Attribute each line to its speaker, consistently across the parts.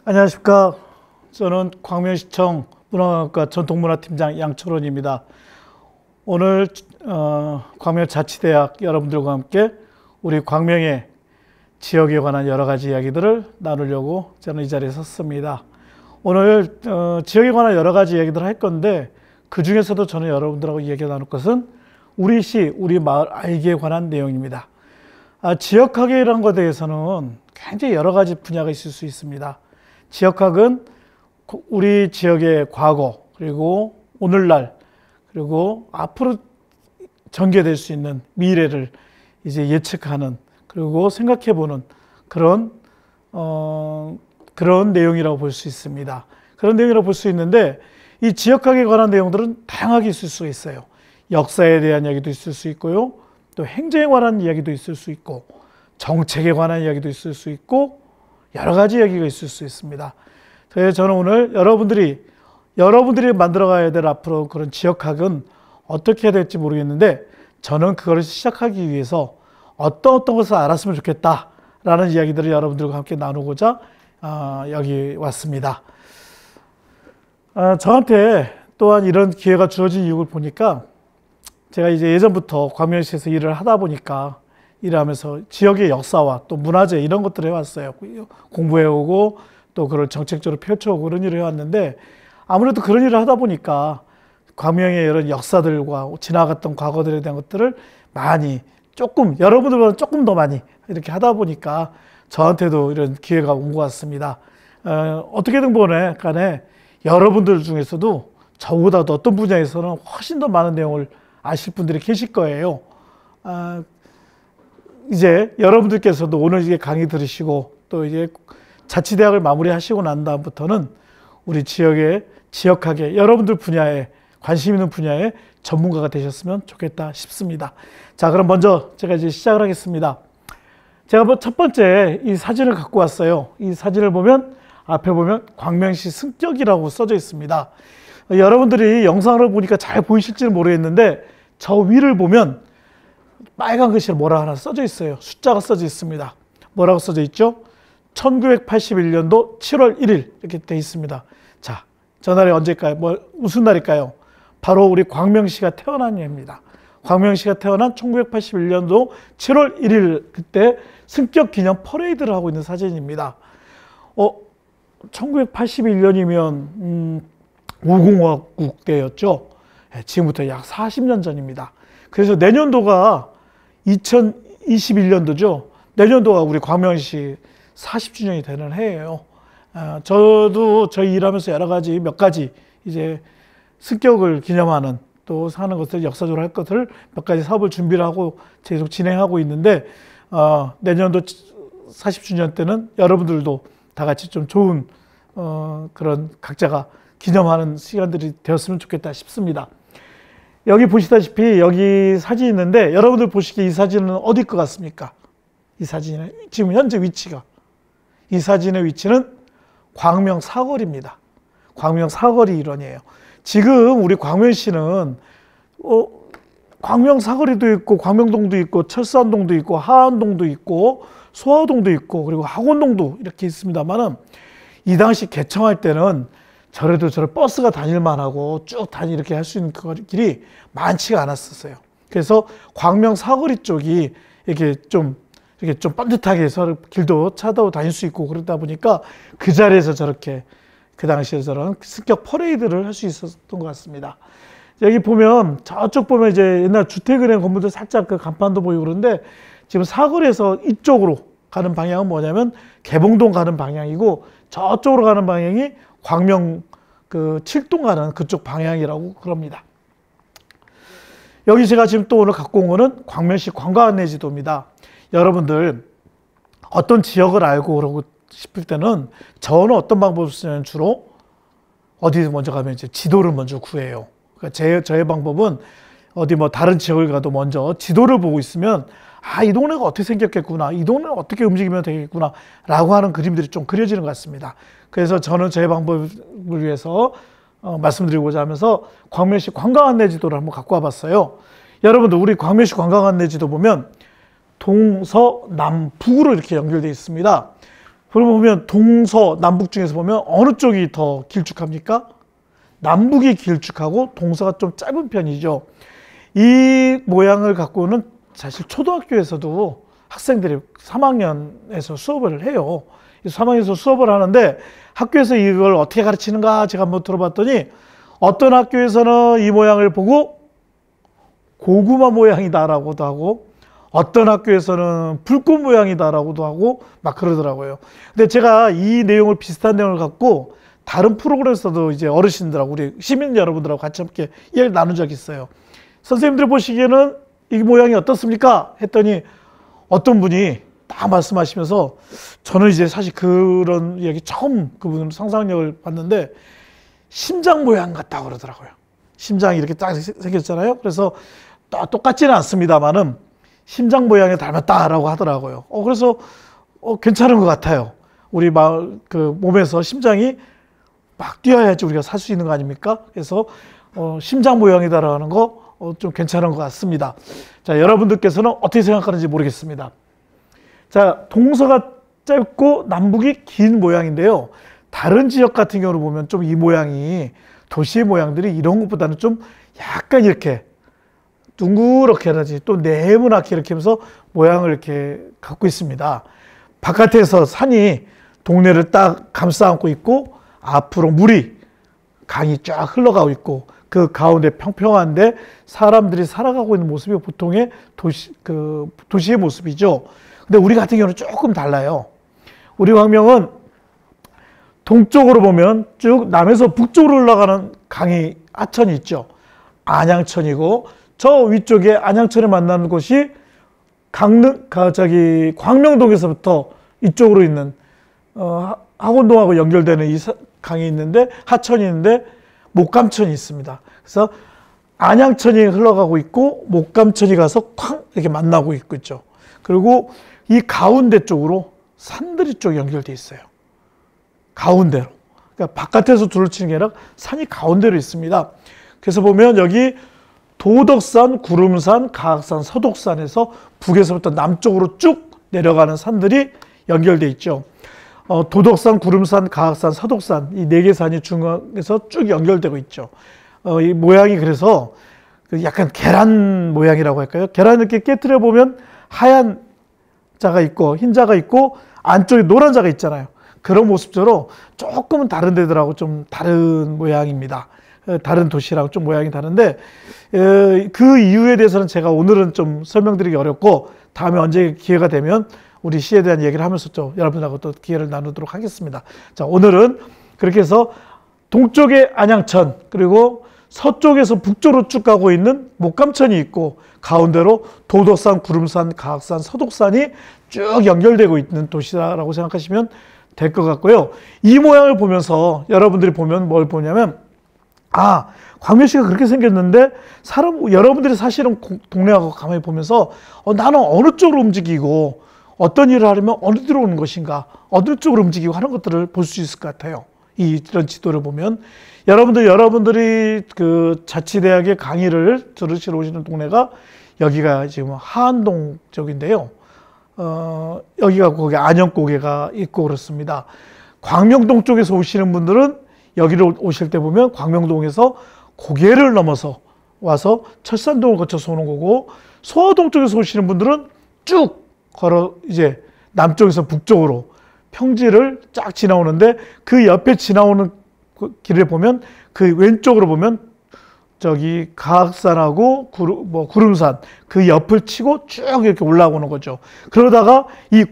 Speaker 1: 안녕하십니까. 저는 광명시청 문화관광과 전통문화팀장 양철원입니다. 오늘 광명자치대학 여러분들과 함께 우리 광명의 지역에 관한 여러 가지 이야기들을 나누려고 저는 이 자리에 섰습니다. 오늘 지역에 관한 여러 가지 이야기들을 할 건데, 그 중에서도 저는 여러분들하고 이야기 나눌 것은 우리 시, 우리 마을 알기에 관한 내용입니다. 지역학이라는 것에 대해서는 굉장히 여러 가지 분야가 있을 수 있습니다. 지역학은 우리 지역의 과거, 그리고 오늘날, 그리고 앞으로 전개될 수 있는 미래를 이제 예측하는, 그리고 생각해보는 그런 내용이라고 볼 수 있습니다. 그런 내용이라고 볼 수 있는데, 이 지역학에 관한 내용들은 다양하게 있을 수 있어요. 역사에 대한 이야기도 있을 수 있고요, 또 행정에 관한 이야기도 있을 수 있고, 정책에 관한 이야기도 있을 수 있고, 여러 가지 이야기가 있을 수 있습니다. 그래서 저는 오늘 여러분들이 만들어가야 될 앞으로 그런 지역학은 어떻게 해야 될지 모르겠는데, 저는 그걸 시작하기 위해서 어떤 것을 알았으면 좋겠다라는 이야기들을 여러분들과 함께 나누고자 여기 왔습니다. 저한테 또한 이런 기회가 주어진 이유를 보니까, 제가 이제 예전부터 광명시에서 일을 하다 보니까, 일하면서 지역의 역사와 또 문화재 이런 것들을 해왔어요. 공부해오고 또 그걸 정책적으로 펼쳐오고 그런 일을 해왔는데, 아무래도 그런 일을 하다 보니까 광명의 이런 역사들과 지나갔던 과거들에 대한 것들을 많이, 여러분들보다 조금 더 많이 이렇게 하다 보니까 저한테도 이런 기회가 온 것 같습니다. 어떻게든 간에 여러분들 중에서도 저보다도 어떤 분야에서는 훨씬 더 많은 내용을 아실 분들이 계실 거예요. 이제 여러분들께서도 오늘 이제 강의 들으시고 또 이제 자치대학을 마무리하시고 난 다음부터는 우리 지역학의 여러분들 분야에 관심 있는 분야의 전문가가 되셨으면 좋겠다 싶습니다. 자, 그럼 먼저 제가 이제 시작을 하겠습니다. 제가 첫 번째 이 사진을 갖고 왔어요. 이 사진을 보면 앞에 보면 광명시 승격이라고 써져 있습니다. 여러분들이 영상을 보니까 잘 보이실지는 모르겠는데, 저 위를 보면 빨간 글씨로 뭐라 하나 써져 있어요. 숫자가 써져 있습니다. 뭐라고 써져 있죠? 1981년도 7월 1일 이렇게 돼 있습니다. 자, 저 날이 언제일까요? 무슨 날일까요? 바로 우리 광명시가 태어난 해입니다. 광명시가 태어난 1981년도 7월 1일, 그때 승격 기념 퍼레이드를 하고 있는 사진입니다. 1981년이면 우공화국 때였죠. 지금부터 약 40년 전입니다. 그래서 내년도가 2021년도죠. 내년도가 우리 광명시 40주년이 되는 해예요. 저도 저희 일하면서 몇 가지 이제 승격을 기념하는, 또 사는 것을 역사적으로 할 것을 몇 가지 사업을 준비를 하고 계속 진행하고 있는데, 내년도 40주년 때는 여러분들도 다 같이 좀 좋은 그런 각자가 기념하는 시간들이 되었으면 좋겠다 싶습니다. 여기 보시다시피 여기 사진이 있는데, 여러분들 보시기에 이 사진은 어디일 것 같습니까? 이 사진의 지금 현재 위치가, 이 사진의 위치는 광명 사거리입니다. 광명 사거리 일원이에요. 지금 우리 광명시는 광명 사거리도 있고 광명동도 있고 철산동도 있고 하안동도 있고 소화동도 있고 그리고 학원동도 이렇게 있습니다만은, 이 당시 개청할 때는 저래도 버스가 다닐만 하고 쭉 이렇게 할 수 있는 길이 많지가 않았었어요. 그래서 광명 사거리 쪽이 이렇게 좀 반듯하게 해서 길도 차도 다닐 수 있고, 그러다 보니까 그 자리에서 저렇게 그 당시에 저런 승격 퍼레이드를 할 수 있었던 것 같습니다. 여기 보면, 저쪽 보면 이제 옛날 주택은행 건물들 살짝 그 간판도 보이고 그런데, 지금 사거리에서 이쪽으로 가는 방향은 뭐냐면 개봉동 가는 방향이고, 저쪽으로 가는 방향이 광명 그 칠동 가는 그쪽 방향이라고 그럽니다. 여기 제가 지금 또 오늘 갖고 온 거는 광명시 관광 안내 지도입니다. 여러분들 어떤 지역을 알고 그러고 싶을 때는 저는 어떤 방법을 쓰냐면, 주로 어디 먼저 가면 이제 지도를 먼저 구해요. 그러니까 저의 방법은 어디 다른 지역을 가도 먼저 지도를 보고 있으면, 이 동네가 어떻게 생겼겠구나, 이 동네는 어떻게 움직이면 되겠구나 라고 하는 그림들이 좀 그려지는 것 같습니다. 그래서 저는 저의 방법을 위해서 말씀드리고자 하면서 광명시 관광 안내 지도를 한번 갖고 와봤어요. 여러분들, 우리 광명시 관광 안내 지도 보면 동서남북으로 이렇게 연결되어 있습니다. 보면 동서, 남북 중에서 보면 어느 쪽이 더 길쭉합니까? 남북이 길쭉하고 동서가 좀 짧은 편이죠. 이 모양을 갖고는 사실 초등학교에서도 학생들이 3학년에서 수업을 해요. 3학년에서 수업을 하는데 학교에서 이걸 어떻게 가르치는가 제가 한번 들어봤더니 어떤 학교에서는 이 모양을 보고 고구마 모양이다라고도 하고 어떤 학교에서는 불꽃 모양이다라고도 하고 막 그러더라고요. 근데 제가 이 내용을 비슷한 내용을 갖고 다른 프로그램에서도 이제 어르신들하고 우리 시민 여러분들하고 같이 함께 이야기를 나눈 적이 있어요. 선생님들 보시기에는 이 모양이 어떻습니까? 했더니 어떤 분이 딱 말씀하시면서 저는 이제 사실 그런 이야기 처음 그분 상상력을 봤는데 심장 모양 같다고 그러더라고요. 심장이 이렇게 딱 생겼잖아요. 그래서 똑같지는 않습니다만은 심장 모양에 닮았다라고 하더라고요. 그래서 괜찮은 것 같아요. 우리 그 몸에서 심장이 막 뛰어야지 우리가 살 수 있는 거 아닙니까? 그래서 심장 모양이다라는 거 좀 괜찮은 것 같습니다. 자, 여러분들께서는 어떻게 생각하는지 모르겠습니다. 자, 동서가 짧고 남북이 긴 모양인데요. 다른 지역 같은 경우를 보면 좀 이 모양이 도시의 모양들이 이런 것보다는 좀 약간 이렇게 둥그렇게 하든지 또 네모나게 이렇게 하면서 모양을 이렇게 갖고 있습니다. 바깥에서 산이 동네를 딱 감싸 안고 있고 앞으로 물이 강이 쫙 흘러가고 있고 그 가운데 평평한데 사람들이 살아가고 있는 모습이 보통의 도시의 모습이죠. 근데 우리 같은 경우는 조금 달라요. 우리 광명은 동쪽으로 보면 쭉 남에서 북쪽으로 올라가는 강이 하천이 있죠. 안양천이고 저 위쪽에 안양천에 만나는 곳이 광명동에서부터 이쪽으로 있는 학원동하고 연결되는 이 강이 있는데 하천이 있는데 목감천이 있습니다. 그래서 안양천이 흘러가고 있고 목감천이 가서 쾅 이렇게 만나고 있죠. 그리고 이 가운데 쪽으로 산들이 쪽 연결돼 있어요. 가운데로. 그러니까 바깥에서 둘러치는 게 아니라 산이 가운데로 있습니다. 그래서 보면 여기 도덕산, 구름산, 가악산, 서독산에서 북에서부터 남쪽으로 쭉 내려가는 산들이 연결돼 있죠. 도덕산, 구름산, 가악산, 서독산 이 네 개 산이 중앙에서 쭉 연결되고 있죠. 이 모양이 그래서 약간 계란 모양이라고 할까요? 계란 이렇게 깨트려 보면 하얀 자가 있고 흰 자가 있고 안쪽에 노란 자가 있잖아요. 그런 모습처럼 조금은 다른 데들하고 좀 다른 모양입니다. 다른 도시랑 좀 모양이 다른데 그 이유에 대해서는 제가 오늘은 좀 설명드리기 어렵고 다음에 언제 기회가 되면 우리 시에 대한 얘기를 하면서 좀 여러분하고 또 기회를 나누도록 하겠습니다. 자, 오늘은 그렇게 해서 동쪽에 안양천 그리고 서쪽에서 북쪽으로 쭉 가고 있는 목감천이 있고 가운데로 도덕산, 구름산, 가악산, 서독산이 쭉 연결되고 있는 도시라고 생각하시면 될 것 같고요. 이 모양을 보면서 여러분들이 보면 뭘 보냐면 광명시가 그렇게 생겼는데 여러분들이 사실은 동네하고 가만히 보면서 나는 어느 쪽으로 움직이고 어떤 일을 하려면 어느 데로 오는 것인가 어느 쪽으로 움직이고 하는 것들을 볼 수 있을 것 같아요. 이런 지도를 보면 여러분들이 그 자치대학의 강의를 들으시러 오시는 동네가 여기가 지금 하안동 쪽인데요. 여기가 거기 안양고개가 있고 그렇습니다. 광명동 쪽에서 오시는 분들은 여기로 오실 때 보면 광명동에서 고개를 넘어서 와서 철산동을 거쳐서 오는 거고 소화동 쪽에서 오시는 분들은 쭉 걸어 이제 남쪽에서 북쪽으로 평지를 쫙 지나오는데 그 옆에 지나오는 그 길을 보면 그 왼쪽으로 보면 저기 가악산하고 구름산 그 옆을 치고 쭉 이렇게 올라오는 거죠. 그러다가 이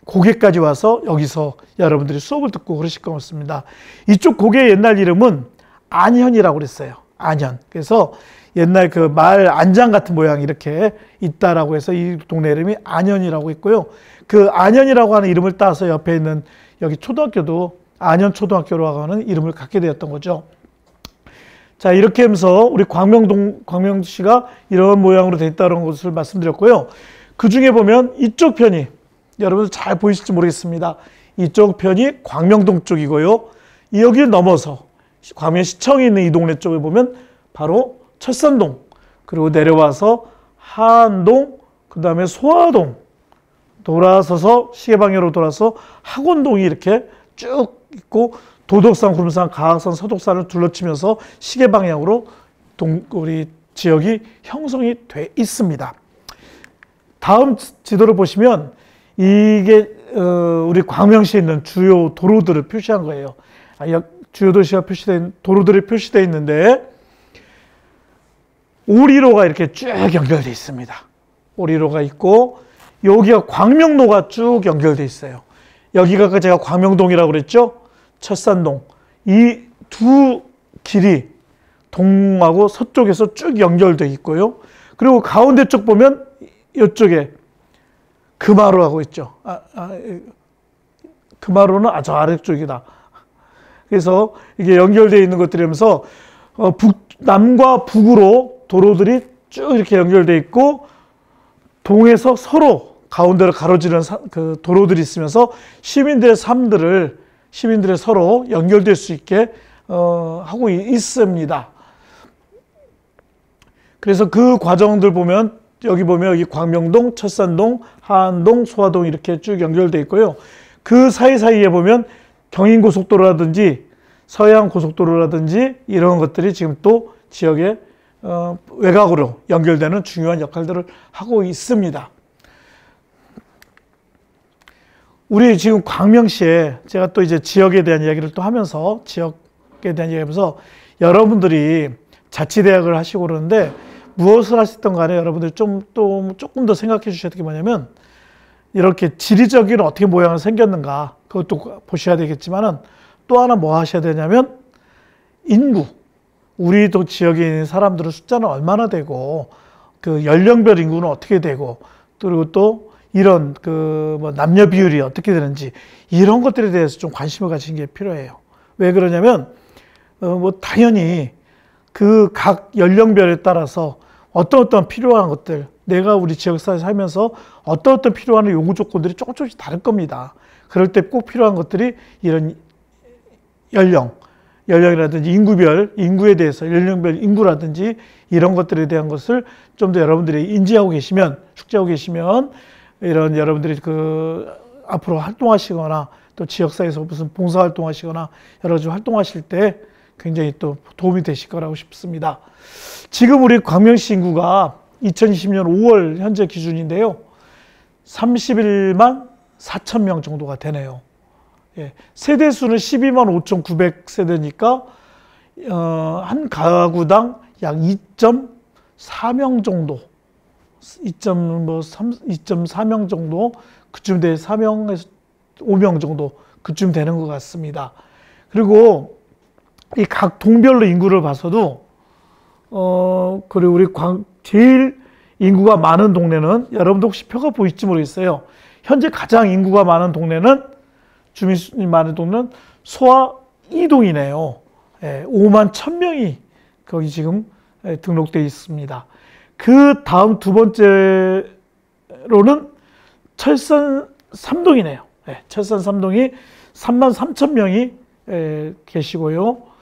Speaker 1: 고개까지 와서 여기서 여러분들이 수업을 듣고 그러실 것 같습니다. 이쪽 고개의 옛날 이름은 안현이라고 그랬어요. 안현. 그래서 옛날 그 말 안장 같은 모양이 이렇게 있다라고 해서 이 동네 이름이 안현이라고 있고요. 그 안현이라고 하는 이름을 따서 옆에 있는 여기 초등학교도 안현초등학교라고 하는 이름을 갖게 되었던 거죠. 자, 이렇게 하면서 우리 광명시가 이런 모양으로 되어 있다는 것을 말씀드렸고요. 그 중에 보면 이쪽 편이 여러분들 잘 보이실지 모르겠습니다. 이쪽 편이 광명동 쪽이고요. 여기 넘어서 광명시청이 있는 이 동네 쪽에 보면 바로 철산동, 그리고 내려와서 하안동, 그 다음에 소화동, 돌아서서 시계 방향으로 돌아서 학원동이 이렇게 쭉 있고 도덕산, 구름산, 가악산, 서독산을 둘러치면서 시계 방향으로 우리 지역이 형성이 돼 있습니다. 다음 지도를 보시면 이게 우리 광명시에 있는 주요 도로들을 표시한 거예요. 주요 도시가 표시된 도로들이 표시되어 있는데 오리로가 이렇게 쭉 연결되어 있습니다. 오리로가 있고 여기가 광명로가 쭉 연결되어 있어요. 여기가 제가 광명동이라고 그랬죠. 철산동. 이 두 길이 동하고 서쪽에서 쭉 연결되어 있고요. 그리고 가운데 쪽 보면 이쪽에 금화로하고 있죠. 금화로는 저 아래쪽이다. 그래서 이게 연결되어 있는 것들이면서 남과 북으로 도로들이 쭉 이렇게 연결되어 있고 동에서 서로 가운데를 가로지르는 그 도로들이 있으면서 시민들의 삶들을 시민들의 서로 연결될 수 있게 하고 있습니다. 그래서 그 과정들 보면 여기 광명동, 철산동, 하안동, 소화동 이렇게 쭉 연결되어 있고요. 그 사이사이에 보면 경인고속도로라든지 서해안고속도로라든지 이런 것들이 지금 또 지역의 외곽으로 연결되는 중요한 역할들을 하고 있습니다. 우리 지금 광명시에 제가 또 이제 지역에 대한 이야기를 또 하면서 지역에 대한 이야기하면서 여러분들이 자치대학을 하시고 그러는데 무엇을 하셨던 간에 여러분들이 조금 더 생각해 주셔야 될 게 뭐냐면 이렇게 지리적인 어떻게 모양이 생겼는가 그것도 보셔야 되겠지만은 또 하나 뭐 하셔야 되냐면 인구 우리도 지역에 있는 사람들의 숫자는 얼마나 되고 그 연령별 인구는 어떻게 되고 그리고 또 이런 뭐 남녀 비율이 어떻게 되는지 이런 것들에 대해서 좀 관심을 가지는 게 필요해요. 왜 그러냐면 뭐 당연히 그 각 연령별에 따라서 어떤 필요한 것들 내가 우리 지역사회에 살면서 어떤 필요한 요구 조건들이 조금씩 다를 겁니다. 그럴 때 꼭 필요한 것들이 이런 연령이라든지 인구에 대해서 연령별 인구라든지 이런 것들에 대한 것을 좀 더 여러분들이 인지하고 계시면 숙지하고 계시면 이런 여러분들이 앞으로 활동하시거나 또 지역사회에서 무슨 봉사활동 하시거나 여러 가지 활동하실 때 굉장히 또 도움이 되실 거라고 싶습니다. 지금 우리 광명시 인구가 2020년 5월 현재 기준인데요. 31만 4천 명 정도가 되네요. 예, 세대수는 12만 5,900세대니까 한 가구당 약 2.4명 정도 2.4명 정도 그쯤 돼 4명에서 5명 정도 그쯤 되는 것 같습니다. 그리고 이 각 동별로 인구를 봐서도 그리고 우리 제일 인구가 많은 동네는 여러분도 혹시 표가 보일지 모르겠어요. 현재 가장 인구가 많은 동네는 주민수이 많은 동네는 소화 2동이네요. 5만 1,000명이 거기 지금 등록되어 있습니다. 그 다음 두 번째로는 철산 3동이네요. 철산 3동이 3만 3천 명이 계시고요.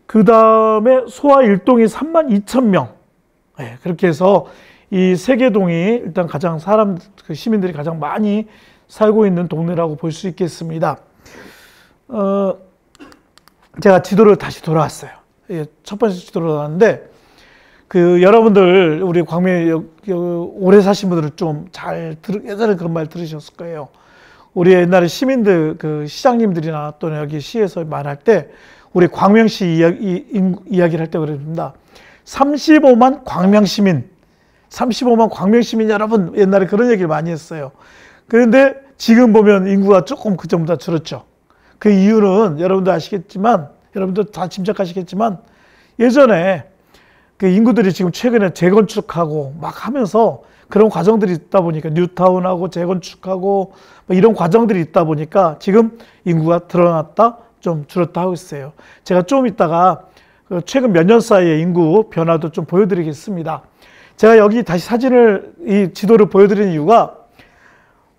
Speaker 1: 그 다음에 소화 1동이 3만 2천 명. 그렇게 해서 이 세 개 동이 일단 가장 시민들이 가장 많이 살고 있는 동네라고 볼 수 있겠습니다. 제가 지도를 다시 돌아왔어요. 첫 번째 지도로 돌아왔는데 여러분들 우리 광명에 오래 사신 분들은 좀 예전에 그런 말 들으셨을 거예요. 우리 옛날에 시민들 시장님들이나 또는 여기 시에서 말할 때 우리 광명시 이야기를 할 때 그럽니다. 35만 광명시민 여러분 옛날에 그런 얘기를 많이 했어요. 그런데 지금 보면 인구가 조금 그 전보다 줄었죠. 그 이유는 여러분도 아시겠지만 여러분도 다 짐작하시겠지만 예전에 그 인구들이 지금 최근에 재건축하고 막 하면서 그런 과정들이 있다 보니까 뉴타운하고 재건축하고 뭐 이런 과정들이 있다 보니까 지금 인구가 드러났다 좀 줄었다 하고 있어요. 제가 좀 이따가 최근 몇 년 사이의 인구 변화도 좀 보여드리겠습니다. 제가 여기 다시 이 지도를 보여드리는 이유가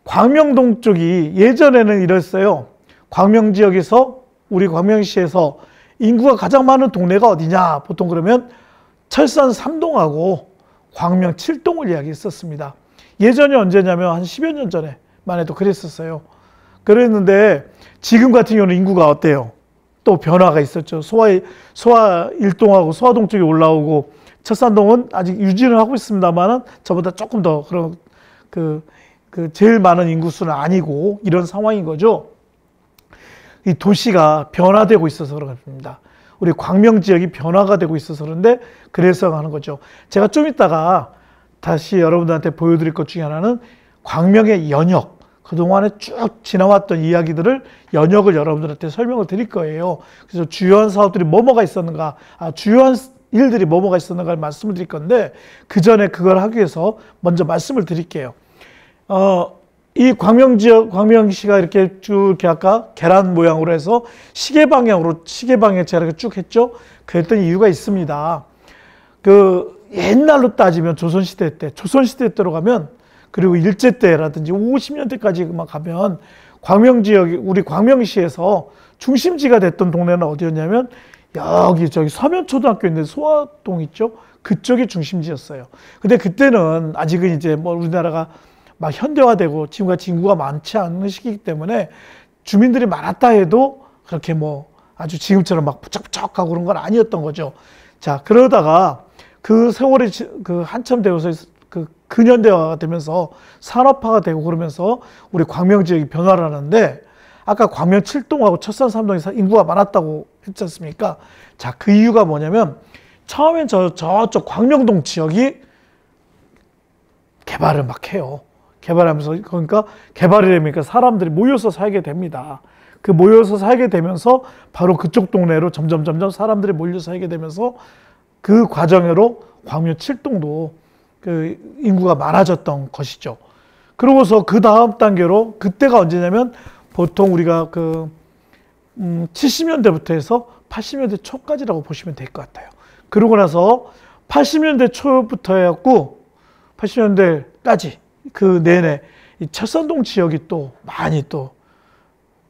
Speaker 1: 광명동 쪽이 예전에는 이랬어요. 광명 지역에서 우리 광명시에서 인구가 가장 많은 동네가 어디냐 보통 그러면 철산 3동하고 광명 7동을 이야기했었습니다. 예전에 언제냐면 한 10여 년 전에 2000년대만 해도 그랬었어요. 그랬는데 지금 같은 경우는 인구가 어때요? 또 변화가 있었죠. 소화 일동하고 소화동 쪽이 올라오고, 철산동은 아직 유지를 하고 있습니다만은 저보다 조금 더 그런 제일 많은 인구수는 아니고 이런 상황인 거죠. 이 도시가 변화되고 있어서 그런 겁니다. 우리 광명 지역이 변화가 되고 있어서 그런데 그래서 하는 거죠. 제가 좀 이따가 다시 여러분들한테 보여드릴 것 중에 하나는 광명의 연역, 그동안에 쭉 지나왔던 이야기들을 연역을 여러분들한테 설명을 드릴 거예요. 그래서 주요한 사업들이 뭐가 있었는가, 주요한 일들이 뭐가 있었는가를 말씀을 드릴 건데, 그 전에 그걸 하기 위해서 먼저 말씀을 드릴게요. 이 광명 지역, 광명시가 이렇게 쭉 이렇게 아까 계란 모양으로 해서 시계 방향에 제가 이렇게 쭉 했죠. 그랬던 이유가 있습니다. 옛날로 따지면 조선시대 때로 가면, 그리고 일제 때라든지 50년대까지만 가면 광명 지역이, 우리 광명시에서 중심지가 됐던 동네는 어디였냐면 저기 서면초등학교 있는 소화동 있죠? 그쪽이 중심지였어요. 근데 그때는 아직은 이제 뭐 우리나라가 막 현대화되고 지금같이 인구가 많지 않은 시기이기 때문에 주민들이 많았다 해도 그렇게 뭐 아주 지금처럼 막 부쩍부쩍하고 그런 건 아니었던 거죠. 자, 그러다가 그 세월이 한참 되어서 근현대화가 되면서 산업화가 되고 그러면서 우리 광명 지역이 변화를 하는데, 아까 광명 7동하고 철산 3동이 인구가 많았다고 했지 않습니까? 자, 그 이유가 뭐냐면 처음엔 저쪽 광명동 지역이 개발을 막 해요. 개발하면서, 그러니까 개발이 되니까 사람들이 모여서 살게 됩니다. 그 모여서 살게 되면서 바로 그쪽 동네로 점점 사람들이 몰려서 살게 되면서 그 과정으로 광명 7동도 인구가 많아졌던 것이죠. 그러고서 그 다음 단계로, 그때가 언제냐면 보통 우리가 70년대부터 해서 80년대 초까지라고 보시면 될 것 같아요. 그러고 나서 80년대 초부터 해갖고 80년대까지 그 내내 이 철산동 지역이 또 많이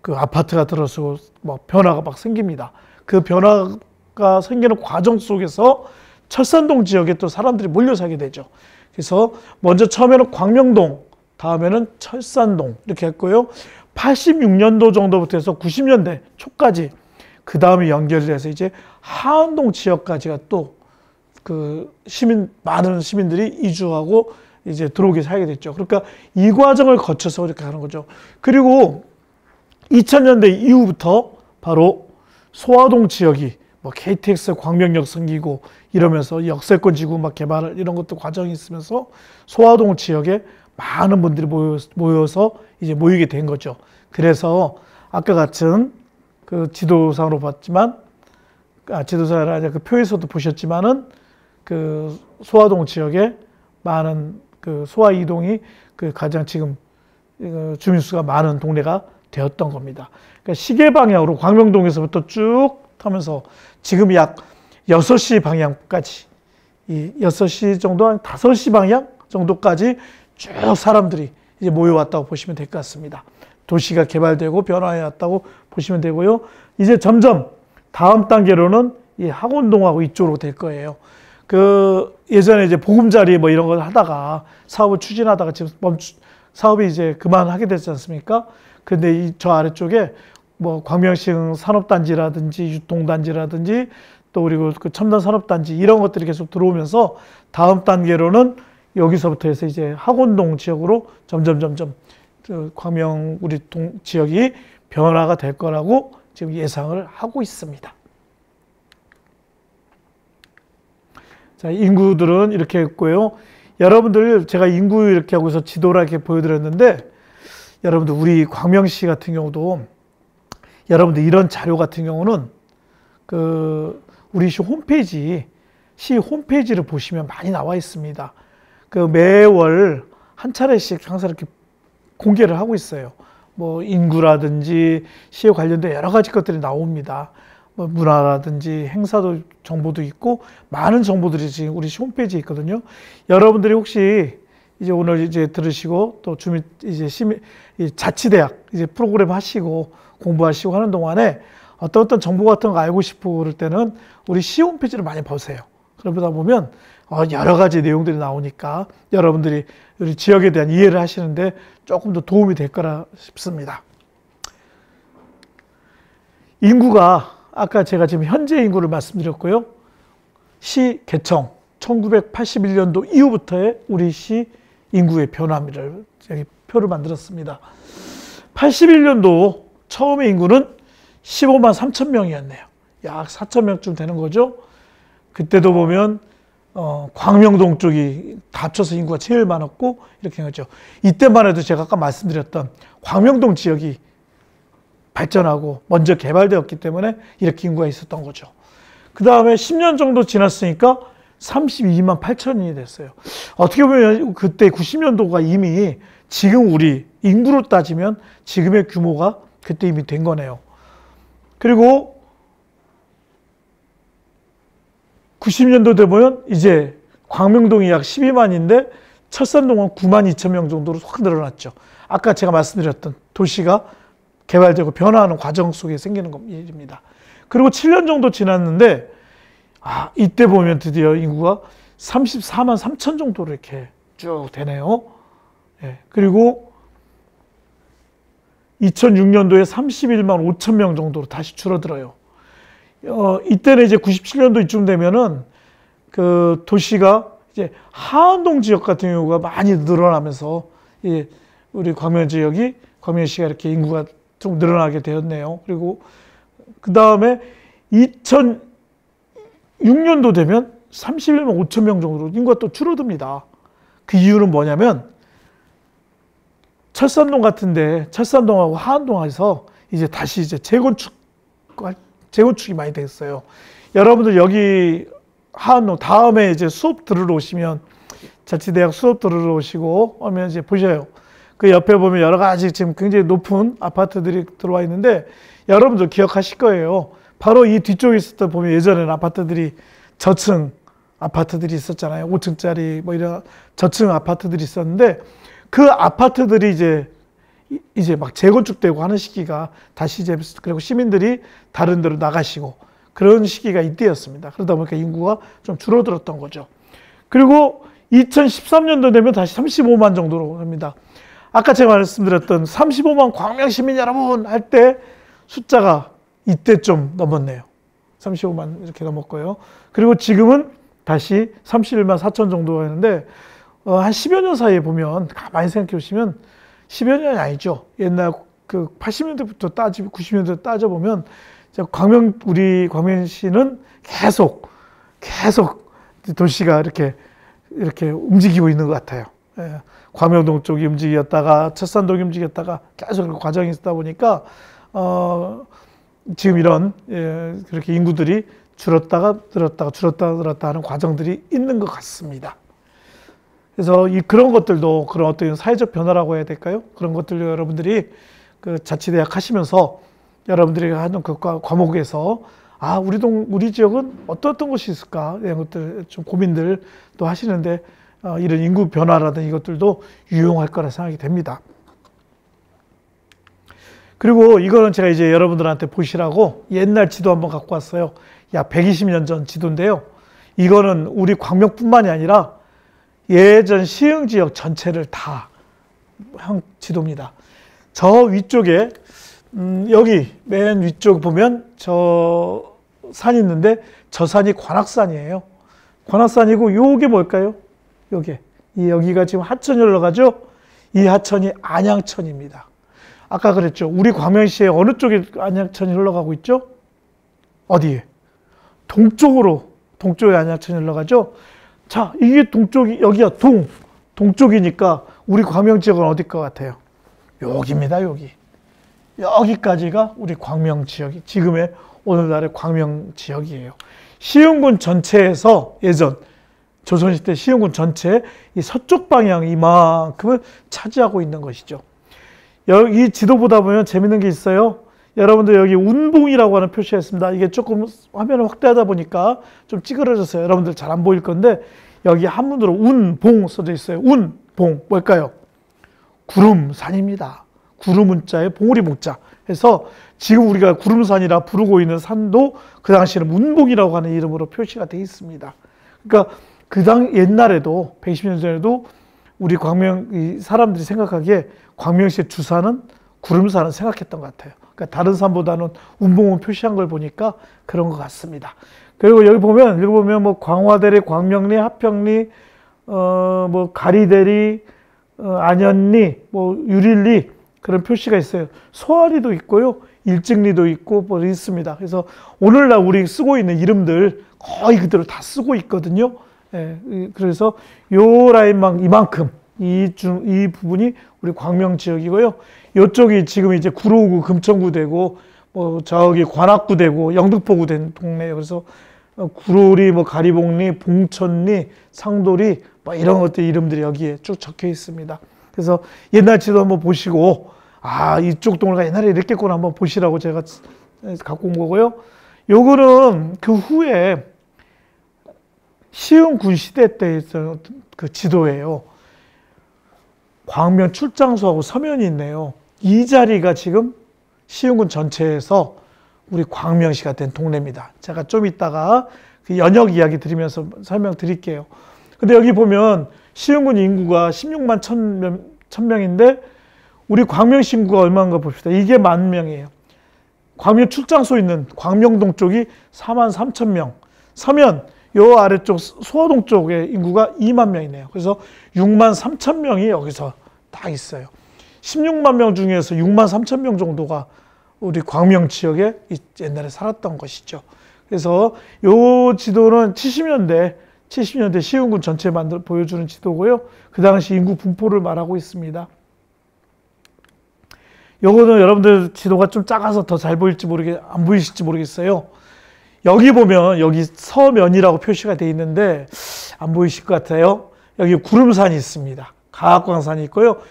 Speaker 1: 아파트가 들어서고 뭐 변화가 막 생깁니다. 그 변화가 생기는 과정 속에서 철산동 지역에 또 사람들이 몰려 살게 되죠. 그래서 먼저 처음에는 광명동, 다음에는 철산동 이렇게 했고요. 86년도 정도부터 해서 90년대 초까지, 그 다음에 연결이 돼서 이제 하안동 지역까지가 또 많은 시민들이 이주하고 이제 들어오게 살게 됐죠. 그러니까 이 과정을 거쳐서 이렇게 하는 거죠. 그리고 2000년대 이후부터 바로 소화동 지역이 뭐 KTX 광명역 생기고 이러면서 역세권 지구 막 개발 이런 것도 과정이 있으면서 소화동 지역에 많은 분들이 모여서 이제 모이게 된 거죠. 그래서 아까 같은 지도상으로 봤지만, 지도상이 아니라 표에서도 보셨지만은 소화동 지역에 많은 소화 이동이 가장 지금 주민수가 많은 동네가 되었던 겁니다. 그러니까 시계 방향으로 광명동에서부터 쭉 타면서 지금 약 6시 방향까지, 이 6시 정도, 한 5시 방향 정도까지 쭉 사람들이 이제 모여왔다고 보시면 될 것 같습니다. 도시가 개발되고 변화해 왔다고 보시면 되고요. 이제 점점 다음 단계로는 이 학원동하고 이쪽으로 될 거예요. 예전에 이제 보금자리 뭐 이런 걸 하다가 사업을 추진하다가 지금 사업이 이제 그만하게 됐지 않습니까? 근데 저 아래쪽에 뭐 광명시 산업단지라든지 유통단지라든지 또 그리고 첨단 산업단지 이런 것들이 계속 들어오면서 다음 단계로는 여기서부터 해서 이제 학원동 지역으로 점점 광명 우리 지역이 변화가 될 거라고 지금 예상을 하고 있습니다. 자, 인구들은 이렇게 했고요. 여러분들 제가 인구 이렇게 하고서 지도를 이렇게 보여드렸는데, 여러분들 우리 광명시 같은 경우도 여러분들 이런 자료 같은 경우는 우리 시 홈페이지를 보시면 많이 나와 있습니다. 매월 한 차례씩 항상 이렇게 공개를 하고 있어요. 뭐 인구라든지 시에 관련된 여러 가지 것들이 나옵니다. 뭐 문화라든지 행사도 정보도 있고 많은 정보들이 지금 우리 홈페이지에 있거든요. 여러분들이 혹시 이제 오늘 이제 들으시고 또 자치대학 이제 프로그램 하시고 공부하시고 하는 동안에 어떤 정보 같은 거 알고 싶고 그럴 때는 우리 시 홈페이지를 많이 보세요. 그러다 보면 여러 가지 내용들이 나오니까 여러분들이 우리 지역에 대한 이해를 하시는데 조금 더 도움이 될 거라 싶습니다. 인구가 아까 제가 지금 현재 인구를 말씀드렸고요. 시 개청 1981년도 이후부터의 우리 시 인구의 변화를 여기 표를 만들었습니다. 81년도 처음의 인구는 15만 3천 명이었네요. 약 4천 명쯤 되는 거죠. 그때도 보면 광명동 쪽이 다 합쳐서 인구가 제일 많았고 이렇게 한 거죠. 이때만 해도 제가 아까 말씀드렸던 광명동 지역이 발전하고 먼저 개발되었기 때문에 이렇게 인구가 있었던 거죠. 그 다음에 10년 정도 지났으니까 32만 8천이 됐어요. 어떻게 보면 그때 90년도가 이미 지금 우리 인구로 따지면 지금의 규모가 그때 이미 된 거네요. 그리고 90년도 되면 이제 광명동이 약 12만인데 철산동은 9만 2천 명 정도로 확 늘어났죠. 아까 제가 말씀드렸던 도시가 개발되고 변화하는 과정 속에 생기는 일입니다. 그리고 7년 정도 지났는데 이때 보면 드디어 인구가 34만 3천 정도로 이렇게 쭉 되네요. 예, 그리고 2006년도에 31만 5천 명 정도로 다시 줄어들어요. 이때는 이제 97년도 이쯤 되면은 그 도시가 이제 하안동 지역 같은 경우가 많이 늘어나면서 우리 광명 지역이 광명시가 이렇게 인구가 좀 늘어나게 되었네요. 그리고 그 다음에 2006년도 되면 31만 5천 명 정도로 인구가 또 줄어듭니다. 그 이유는 뭐냐면 철산동 같은데 철산동하고 하안동에서 이제 다시 이제 재건축이 많이 됐어요. 여러분들 여기 하안동 다음에 이제 수업 들으러 오시면 자치대학 수업 들으러 오시고 오면 이제 보셔요. 그 옆에 보면 여러 가지 지금 굉장히 높은 아파트들이 들어와 있는데 여러분들 기억하실 거예요. 바로 이 뒤쪽에 있었던 보면 예전에는 아파트들이 저층 아파트들이 있었잖아요. 5층짜리 뭐 이런 저층 아파트들이 있었는데 그 아파트들이 이제 막 재건축되고 하는 시기가 다시 이제 그리고 시민들이 다른 데로 나가시고 그런 시기가 이때였습니다. 그러다 보니까 인구가 좀 줄어들었던 거죠. 그리고 2013년도 되면 다시 35만 정도로 합니다. 아까 제가 말씀드렸던 35만 광명 시민 여러분 할 때 숫자가 이때 좀 넘었네요. 35만 이렇게 넘었고요. 그리고 지금은 다시 31만 4천 정도가 있는데 한 10여 년 사이에 보면 가만히 생각해 보시면 10여 년이 아니죠. 옛날 그 80년대부터 90년대 따져보면 우리 광명시는 계속 도시가 이렇게 움직이고 있는 것 같아요. 예. 광명동 쪽이 움직였다가 철산동이 움직였다가 계속 그 과정이 있다 보니까 지금 이런 그렇게 인구들이 줄었다가 늘었다 하는 과정들이 있는 것 같습니다. 그래서 그런 것들도 그런 어떤 사회적 변화라고 해야 될까요? 그런 것들도 여러분들이 그 자치대학 하시면서 여러분들이 하는 그 과목에서 우리 지역은 어떤 것이 있을까? 이런 것들 좀 고민들 또 하시는데 이런 인구 변화라든 이것들도 유용할 거라 생각이 됩니다. 그리고 이거는 제가 이제 여러분들한테 보시라고 옛날 지도 한번 갖고 왔어요. 약 120년 전 지도인데요. 이거는 우리 광명뿐만이 아니라 예전 시흥 지역 전체를 다 한 지도입니다. 저 위쪽에 여기 맨 위쪽 보면 저 산이 있는데 저 산이 관악산이에요. 관악산이고 요게 뭘까요? 여기가 지금 하천이 흘러가죠? 이 하천이 안양천입니다. 아까 그랬죠. 우리 광명시에 어느 쪽에 안양천이 흘러가고 있죠? 어디에? 동쪽에 안양천이 흘러가죠? 자, 이게 여기가 동쪽이니까 우리 광명 지역은 어디 것 같아요? 여기입니다, 여기. 여기까지가 우리 광명 지역이, 지금의 오늘날의 광명 지역이에요. 시흥군 전체에서 예전 조선시대 시흥군 전체 이 서쪽 방향 이만큼을 차지하고 있는 것이죠. 이 지도 보다 보면 재밌는 게 있어요. 여러분들 여기 운봉이라고 하는 표시가 있습니다. 이게 조금 화면을 확대하다 보니까 좀 찌그러졌어요. 여러분들 잘 안 보일 건데 여기 한문으로 운봉 써져 있어요. 운봉 뭘까요? 구름산입니다. 구름 문자에 봉우리 목자 해서 지금 우리가 구름산이라 부르고 있는 산도 그 당시에는 운봉이라고 하는 이름으로 표시가 되어 있습니다. 그러니까 옛날에도 120년 전에도 우리 광명 사람들이 생각하기에 광명시의 주산은 구름산을 생각했던 것 같아요. 그러니까 다른 산보다는 운봉을 표시한 걸 보니까 그런 것 같습니다. 그리고 여기 보면 뭐 광화대리, 광명리, 하평리, 뭐 가리대리, 안현리, 뭐 유릴리 그런 표시가 있어요. 소아리도 있고요, 일직리도 있고 뭐 있습니다. 그래서 오늘날 우리 쓰고 있는 이름들 거의 그대로 다 쓰고 있거든요. 예, 그래서 요 라인만 이만큼 이 부분이 우리 광명 지역이고요. 이쪽이 지금 이제 구로구, 금천구 되고 뭐 저기 관악구 되고 영등포구 된 동네예요. 그래서 구로리, 뭐 가리봉리, 봉천리, 상도리 뭐 이런 것들 이름들이 여기에 쭉 적혀 있습니다. 그래서 옛날 지도 한번 보시고 아 이쪽 동네가 옛날에 이랬겠구나 한번 보시라고 제가 갖고 온 거고요. 요거는 그 후에 시흥군 시대 때 있던 그 지도예요. 광명 출장소하고 서면이 있네요. 이 자리가 지금 시흥군 전체에서 우리 광명시가 된 동네입니다. 제가 좀 이따가 그 연역 이야기 드리면서 설명드릴게요. 근데 여기 보면 시흥군 인구가 16만 1000명인데 우리 광명시 인구가 얼마인가 봅시다. 이게 10,000명이에요. 광명 출장소 있는 광명동 쪽이 43,000명. 서면 요 아래쪽 소화동 쪽의 인구가 2만 명이네요. 그래서 6만 3천 명이 여기서 다 있어요. 16만 명 중에서 6만 3천 명 정도가 우리 광명 지역에 옛날에 살았던 것이죠. 그래서 요 지도는 70년대 시흥군 전체 보여주는 지도고요. 그 당시 인구 분포를 말하고 있습니다. 요거는 여러분들 지도가 좀 작아서 더 잘 보일지 안 보이실지 모르겠어요. 여기 보면 여기 서면이라고 표시가 되어 있는데 안 보이실 것 같아요. 여기 구름산이 있습니다. 가학광산이 있고요.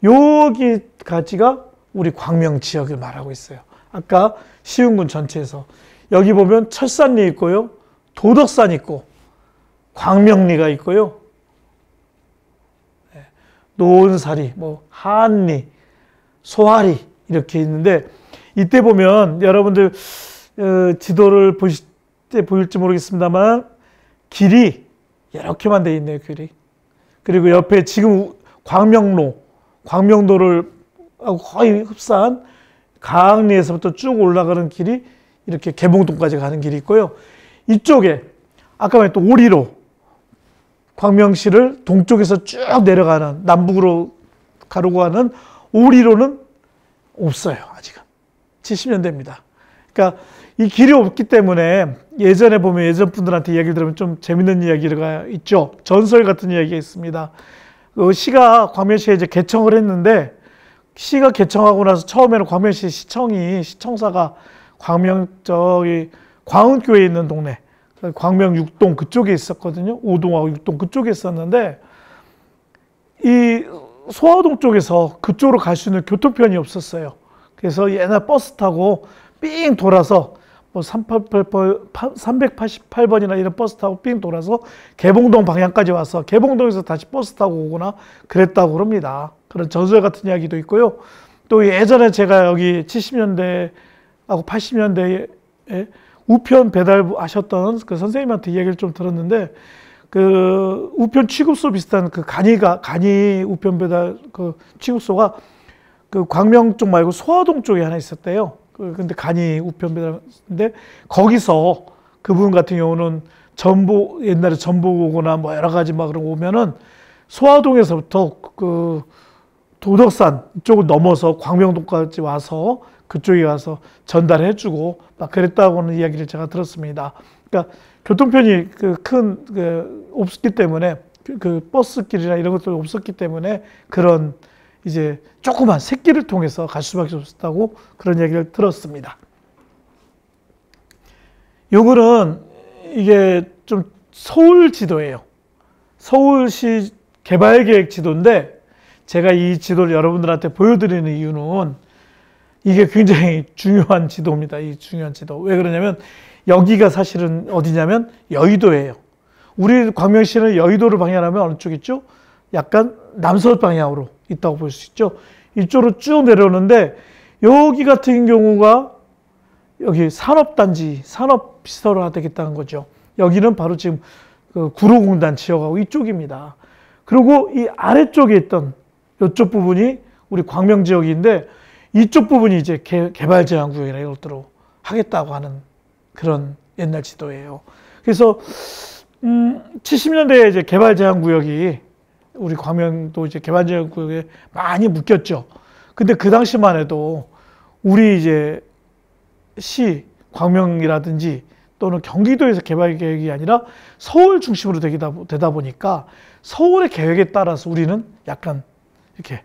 Speaker 1: 여기까지가 우리 광명 지역을 말하고 있어요. 아까 시흥군 전체에서 여기 보면 철산리 있고요. 도덕산 있고 광명리가 있고요. 노은사리, 뭐 한리, 소아리 이렇게 있는데 이때 보면 여러분들 지도를 보실 때 보일지 모르겠습니다만 길이 이렇게만 돼 있네요. 길이. 그리고 옆에 지금 광명도를 거의 흡사한 가항리에서부터 쭉 올라가는 길이 이렇게 개봉동까지 가는 길이 있고요. 이쪽에 아까 말했던 오리로 광명시를 동쪽에서 쭉 내려가는 남북으로 가르고 가는 오리로는 없어요. 아직은 70년대입니다. 그러니까 이 길이 없기 때문에 예전에 보면 예전 분들한테 이야기를 들으면 좀 재밌는 이야기가 있죠. 전설 같은 이야기가 있습니다. 그 시가 광명시에 이제 개청을 했는데 시가 개청하고 나서 처음에는 광명시 시청사가 광운교에 있는 동네 광명 6동 그쪽에 있었거든요. 5동하고 6동 그쪽에 있었는데 이 소화동 쪽에서 그쪽으로 갈 수 있는 교통편이 없었어요. 그래서 옛날 버스 타고 삥 돌아서 뭐 388번이나 이런 버스 타고 삥 돌아서 개봉동 방향까지 와서 개봉동에서 다시 버스 타고 오거나 그랬다고 합니다. 그런 전설 같은 이야기도 있고요. 또 예전에 제가 여기 70년대하고 80년대에 우편 배달하셨던 그 선생님한테 이야기를 좀 들었는데 그 우편 취급소 비슷한 그 간이 우편 배달 그 취급소가 그 광명 쪽 말고 소화동 쪽에 하나 있었대요. 근데 간이 우편 배달인데 거기서 그분 같은 경우는 옛날에 전복 오거나 뭐 여러 가지 막 그런 거 오면은 소화동에서부터 그 도덕산 이쪽을 넘어서 광명동까지 와서 그쪽에 가서 전달해주고 막 그랬다고는 이야기를 제가 들었습니다. 그러니까 교통편이 없었기 때문에 그 버스길이나 이런 것들 없었기 때문에 그런 이제 조그만 새길을 통해서 갈 수밖에 없었다고 그런 이야기를 들었습니다. 요거는 이게 좀 서울 지도예요. 서울시 개발계획 지도인데 제가 이 지도를 여러분들한테 보여드리는 이유는 이게 굉장히 중요한 지도입니다. 이 중요한 지도. 왜 그러냐면 여기가 사실은 어디냐면 여의도예요. 우리 광명시는 여의도를 방향하면 어느 쪽 있죠? 약간 남서울 방향으로 있다고 볼 수 있죠. 이쪽으로 쭉 내려오는데 여기 같은 경우가 여기 산업단지, 산업시설화 되겠다는 거죠. 여기는 바로 지금 그 구로공단 지역하고 이쪽입니다. 그리고 이 아래쪽에 있던 이쪽 부분이 우리 광명 지역인데 이쪽 부분이 이제 개발 제한 구역이라 이것들로 하겠다고 하는 그런 옛날 지도예요. 그래서 70년대에 이제 개발 제한 구역이 우리 광명도 이제 개발 제한 구역에 많이 묶였죠. 근데 그 당시만 해도 우리 이제 시 광명이라든지 또는 경기도에서 개발 계획이 아니라 서울 중심으로 되다 보니까 서울의 계획에 따라서 우리는 약간 이렇게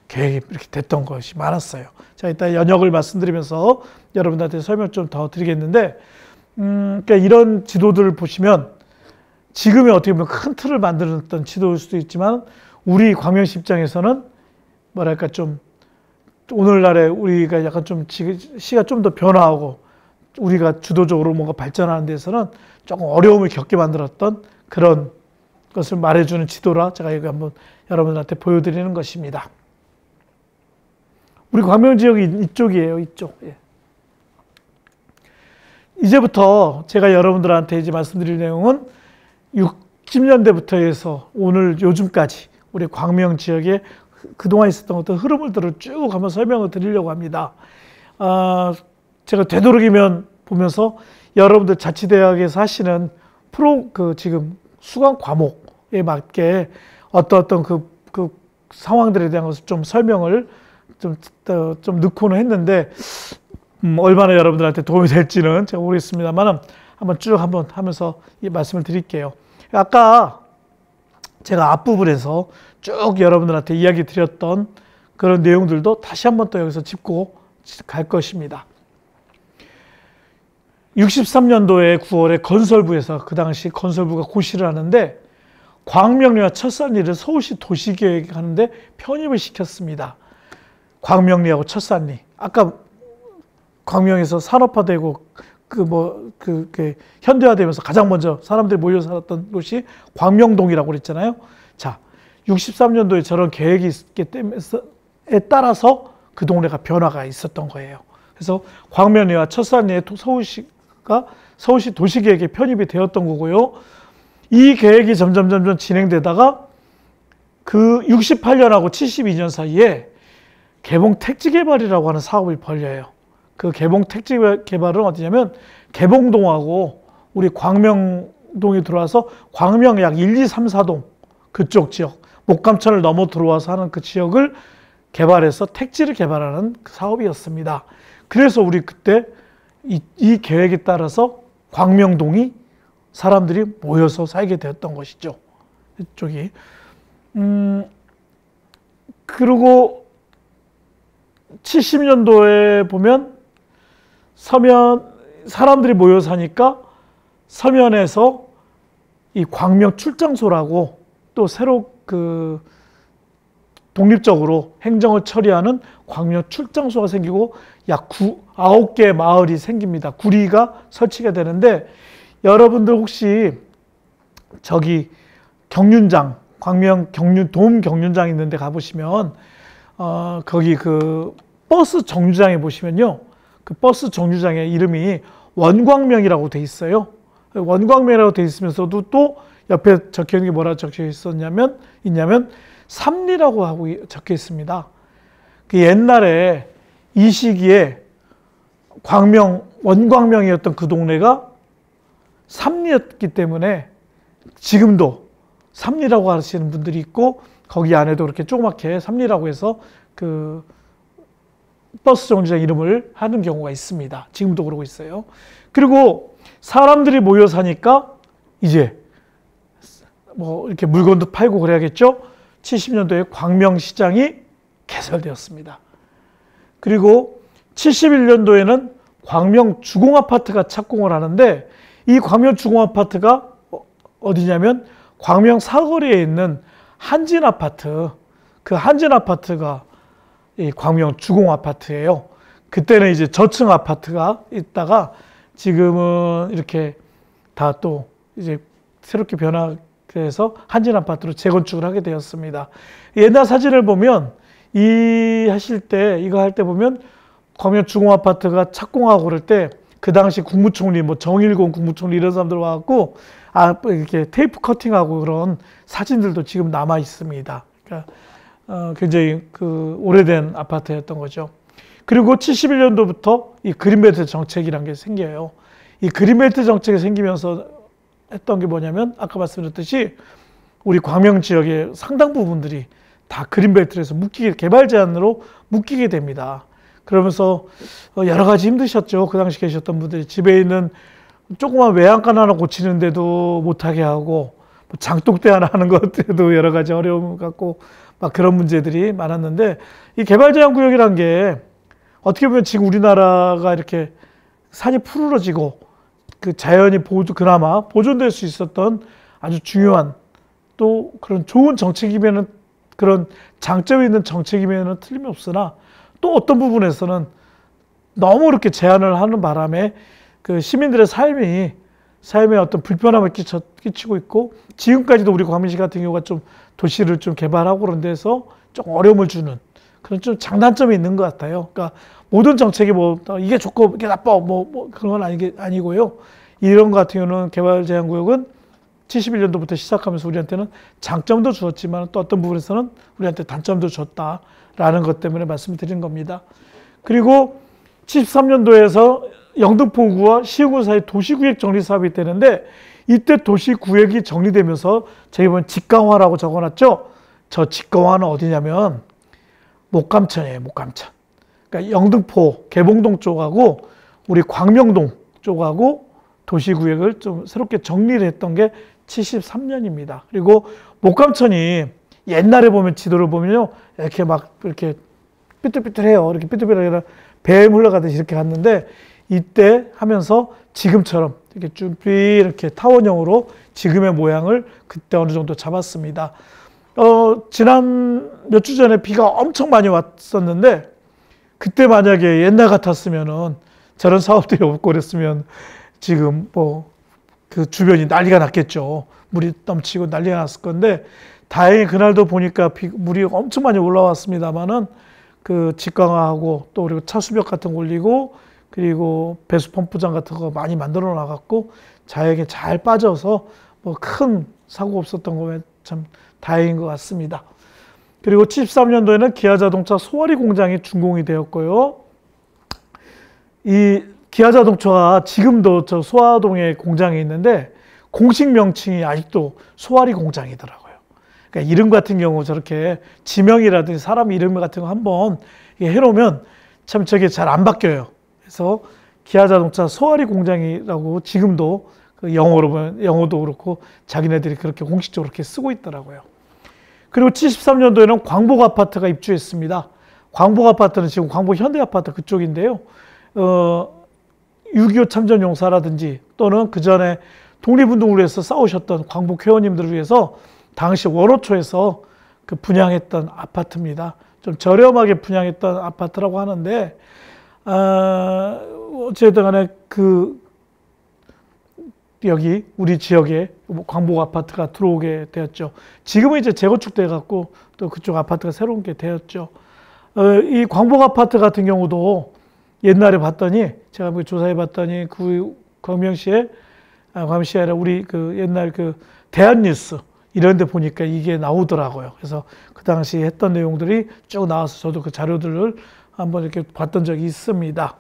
Speaker 1: 계획이 이렇게 됐던 것이 많았어요. 자, 이따 연역을 말씀드리면서 여러분들한테 설명 좀 더 드리겠는데, 그러니까 이런 지도들을 보시면 지금의 어떻게 보면 큰 틀을 만들었던 지도일 수도 있지만 우리 광명시 입장에서는 뭐랄까 좀 오늘날에 우리가 약간 좀 시가 좀 더 변화하고 우리가 주도적으로 뭔가 발전하는 데서는 조금 어려움을 겪게 만들었던 그런 것을 말해주는 지도라 제가 이거 한번 여러분들한테 보여드리는 것입니다. 우리 광명 지역이 이쪽이에요, 이쪽. 예. 이제부터 제가 여러분들한테 이제 말씀드릴 내용은 60년대부터 해서 오늘 요즘까지 우리 광명 지역에 그동안 있었던 어떤 흐름을 쭉 한번 설명을 드리려고 합니다. 제가 되도록이면 보면서 여러분들 자치대학에서 하시는 지금 수강 과목에 맞게 어떤 그 상황들에 대한 것을 좀 설명을 좀 넣고는 했는데, 얼마나 여러분들한테 도움이 될지는 제가 모르겠습니다만 한번 쭉 한번 하면서 이 말씀을 드릴게요. 아까 제가 앞부분에서 쭉 여러분들한테 이야기 드렸던 그런 내용들도 다시 한번 또 여기서 짚고 갈 것입니다. 63년도에 9월에 건설부에서 그 당시 건설부가 고시를 하는데 광명리와 첫산리를 서울시 도시계획 하는데 편입을 시켰습니다. 광명리하고 첫산리. 아까 광명에서 산업화되고 현대화되면서 가장 먼저 사람들이 모여 살았던 곳이 광명동이라고 그랬잖아요. 자, 63년도에 저런 계획이 있기 때문에 따라서 그 동네가 변화가 있었던 거예요. 그래서 광명리와 첫산리에 서울시 도시계획에 편입이 되었던 거고요. 이 계획이 점점 진행되다가 그 68년하고 72년 사이에 개봉 택지 개발이라고 하는 사업이 벌려요. 그 개봉 택지 개발은 어디냐면 개봉동하고 우리 광명동이 들어와서 광명 약 1, 2, 3, 4동 그쪽 지역, 목감천을 넘어 들어와서 하는 그 지역을 개발해서 택지를 개발하는 그 사업이었습니다. 그래서 우리 그때 이 계획에 따라서 광명동이 사람들이 모여서 살게 되었던 것이죠. 이쪽이. 그리고 70년도에 보면 사람들이 모여 사니까 서면에서 이 광명 출장소라고 또 새로 독립적으로 행정을 처리하는 광명 출장소가 생기고 약 9개의 마을이 생깁니다. 구리가 설치가 되는데 여러분들 혹시 저기 경륜장, 광명 돔 경륜장 있는데 가보시면 거기 버스 정류장에 보시면요. 그 버스 정류장의 이름이 원광명이라고 돼 있어요. 원광명이라고 돼 있으면서도 또 옆에 적혀 있는 게 뭐라 적혀 있냐면 삼리라고 하고 적혀 있습니다. 그 옛날에 이 시기에 원광명이었던 그 동네가 삼리였기 때문에 지금도 삼리라고 하시는 분들이 있고 거기 안에도 그렇게 조그맣게 삼리라고 해서 그 버스 정류장 이름을 하는 경우가 있습니다. 지금도 그러고 있어요. 그리고 사람들이 모여 사니까 이제 뭐 이렇게 물건도 팔고 그래야겠죠. 70년도에 광명시장이 개설되었습니다. 그리고 71년도에는 광명주공아파트가 착공을 하는데 이 광명주공아파트가 어디냐면 광명 사거리에 있는 한진아파트, 그 한진아파트가 이 광명주공아파트예요. 그때는 이제 저층 아파트가 있다가 지금은 이렇게 다 또 이제 새롭게 변화해서 한진아파트로 재건축을 하게 되었습니다. 옛날 사진을 보면 이거 할 때 보면 광명주공아파트가 착공하고 그럴 때 그 당시 국무총리, 뭐 정일공 국무총리 이런 사람들 와갖고 이렇게 테이프 커팅하고 그런 사진들도 지금 남아 있습니다. 그러니까 굉장히 그 오래된 아파트였던 거죠. 그리고 71년도부터 이 그린벨트 정책이라는 게 생겨요. 이 그린벨트 정책이 생기면서 했던 게 뭐냐면 아까 말씀드렸듯이 우리 광명 지역의 상당 부분들이 다 그린벨트에서 개발 제한으로 묶이게 됩니다. 그러면서 여러 가지 힘드셨죠. 그 당시 계셨던 분들이 집에 있는 조그만 외양간 하나 고치는데도 못하게 하고 장독대 하나 하는 것에도 여러 가지 어려움을 갖고 막 그런 문제들이 많았는데 이 개발 제한 구역이란 게 어떻게 보면 지금 우리나라가 이렇게 산이 푸르러지고 그 자연이 그나마 보존될 수 있었던 아주 중요한 또 그런 좋은 정책이면은 그런 장점이 있는 정책이면은 틀림없으나 또 어떤 부분에서는 너무 이렇게 제한을 하는 바람에 그 시민들의 삶에 어떤 불편함을 끼치고 있고 지금까지도 우리 광명시 같은 경우가 좀 도시를 좀 개발하고 그런 데서 좀 어려움을 주는 그런 좀 장단점이 있는 것 같아요. 그러니까 모든 정책이 뭐 이게 좋고 이게 나빠 뭐 그런 건 아니고요. 이런 것 같은 경우는 개발 제한 구역은 71년도부터 시작하면서 우리한테는 장점도 주었지만 또 어떤 부분에서는 우리한테 단점도 줬다라는 것 때문에 말씀을 드린 겁니다. 그리고 73년도에서 영등포구와 시흥구 사이 도시구역 정리 사업이 되는데 이때 도시구역이 정리되면서 저희 보면 직강화라고 적어놨죠. 저 직강화는 어디냐면 목감천이에요. 목감천. 그러니까 영등포 개봉동 쪽하고 우리 광명동 쪽하고 도시구역을 좀 새롭게 정리를 했던 게 73년입니다. 그리고 목감천이 옛날에 보면 지도를 보면요. 이렇게 막 이렇게 삐뚤삐뚤해요. 이렇게 삐뚤삐뚤해요. 뱀 흘러가듯이 이렇게 갔는데 이때 하면서 지금처럼 이렇게 쭉 이렇게 타원형으로 지금의 모양을 그때 어느 정도 잡았습니다. 지난 몇 주 전에 비가 엄청 많이 왔었는데 그때 만약에 옛날 같았으면은 저런 사업들이 없고 그랬으면 지금 뭐 그 주변이 난리가 났겠죠. 물이 넘치고 난리가 났을 건데 다행히 그날도 보니까 물이 엄청 많이 올라왔습니다만은 그 직강화하고 또 그리고 차수벽 같은 거 올리고 그리고 배수 펌프장 같은 거 많이 만들어 놔갖고 자연에 잘 빠져서 뭐 큰 사고 없었던 거에 참 다행인 것 같습니다. 그리고 73년도에는 기아자동차 소화리 공장이 준공이 되었고요. 이 기아자동차가 지금도 저 소화동에 공장이 있는데 공식 명칭이 아직도 소화리 공장이더라고요. 그러니까 이름 같은 경우 저렇게 지명이라든지 사람 이름 같은 거 한번 해놓으면 참 저게 잘 안 바뀌어요. 그래서 기아자동차 소화리 공장이라고 지금도 그 영어도 그렇고 자기네들이 그렇게 공식적으로 그렇게 쓰고 있더라고요. 그리고 73년도에는 광복 아파트가 입주했습니다. 광복 아파트는 지금 광복 현대아파트 그쪽인데요. 6.25 참전용사라든지 또는 그 전에 독립운동을 위해서 싸우셨던 광복 회원님들을 위해서 당시 원호초에서 그 분양했던 아파트입니다. 좀 저렴하게 분양했던 아파트라고 하는데, 어쨌든 간에 여기 우리 지역에 광복 아파트가 들어오게 되었죠. 지금은 이제 재건축돼 갖고 또 그쪽 아파트가 새로운 게 되었죠. 이 광복 아파트 같은 경우도 옛날에 봤더니 제가 조사해 봤더니 그 광명시에 아니라 우리 그 옛날 그 대한뉴스 이런 데 보니까 이게 나오더라고요. 그래서 그 당시 했던 내용들이 쭉 나와서 저도 그 자료들을 한번 이렇게 봤던 적이 있습니다.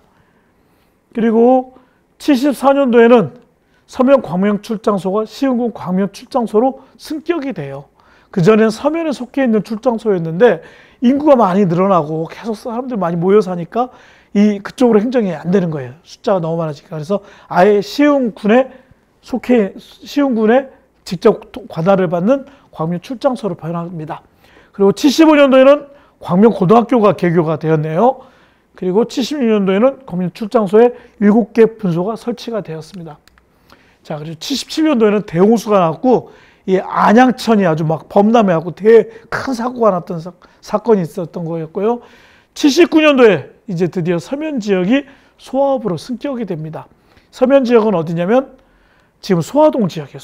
Speaker 1: 그리고 74년도에는 서면 광명 출장소가 시흥군 광명 출장소로 승격이 돼요. 그전에는 서면에 속해 있는 출장소였는데 인구가 많이 늘어나고 계속 사람들 많이 모여 사니까 그쪽으로 행정이 안 되는 거예요. 숫자가 너무 많아지니까. 그래서 아예 시흥군에 직접 관할을 받는 광명 출장소로 변합니다. 그리고 75년도에는 광명 고등학교가 개교가 되었네요. 그리고 76년도에는 광명 출장소에 7개 분소가 설치가 되었습니다. 자, 그리고 77년도에는 대홍수가 났고, 이 안양천이 아주 막 범람해갖고 큰 사고가 났던 사건이 있었던 거였고요. 79년도에 이제 드디어 서면 지역이 소화읍으로 승격이 됩니다. 서면 지역은 어디냐면 지금 소화동 지역이에요.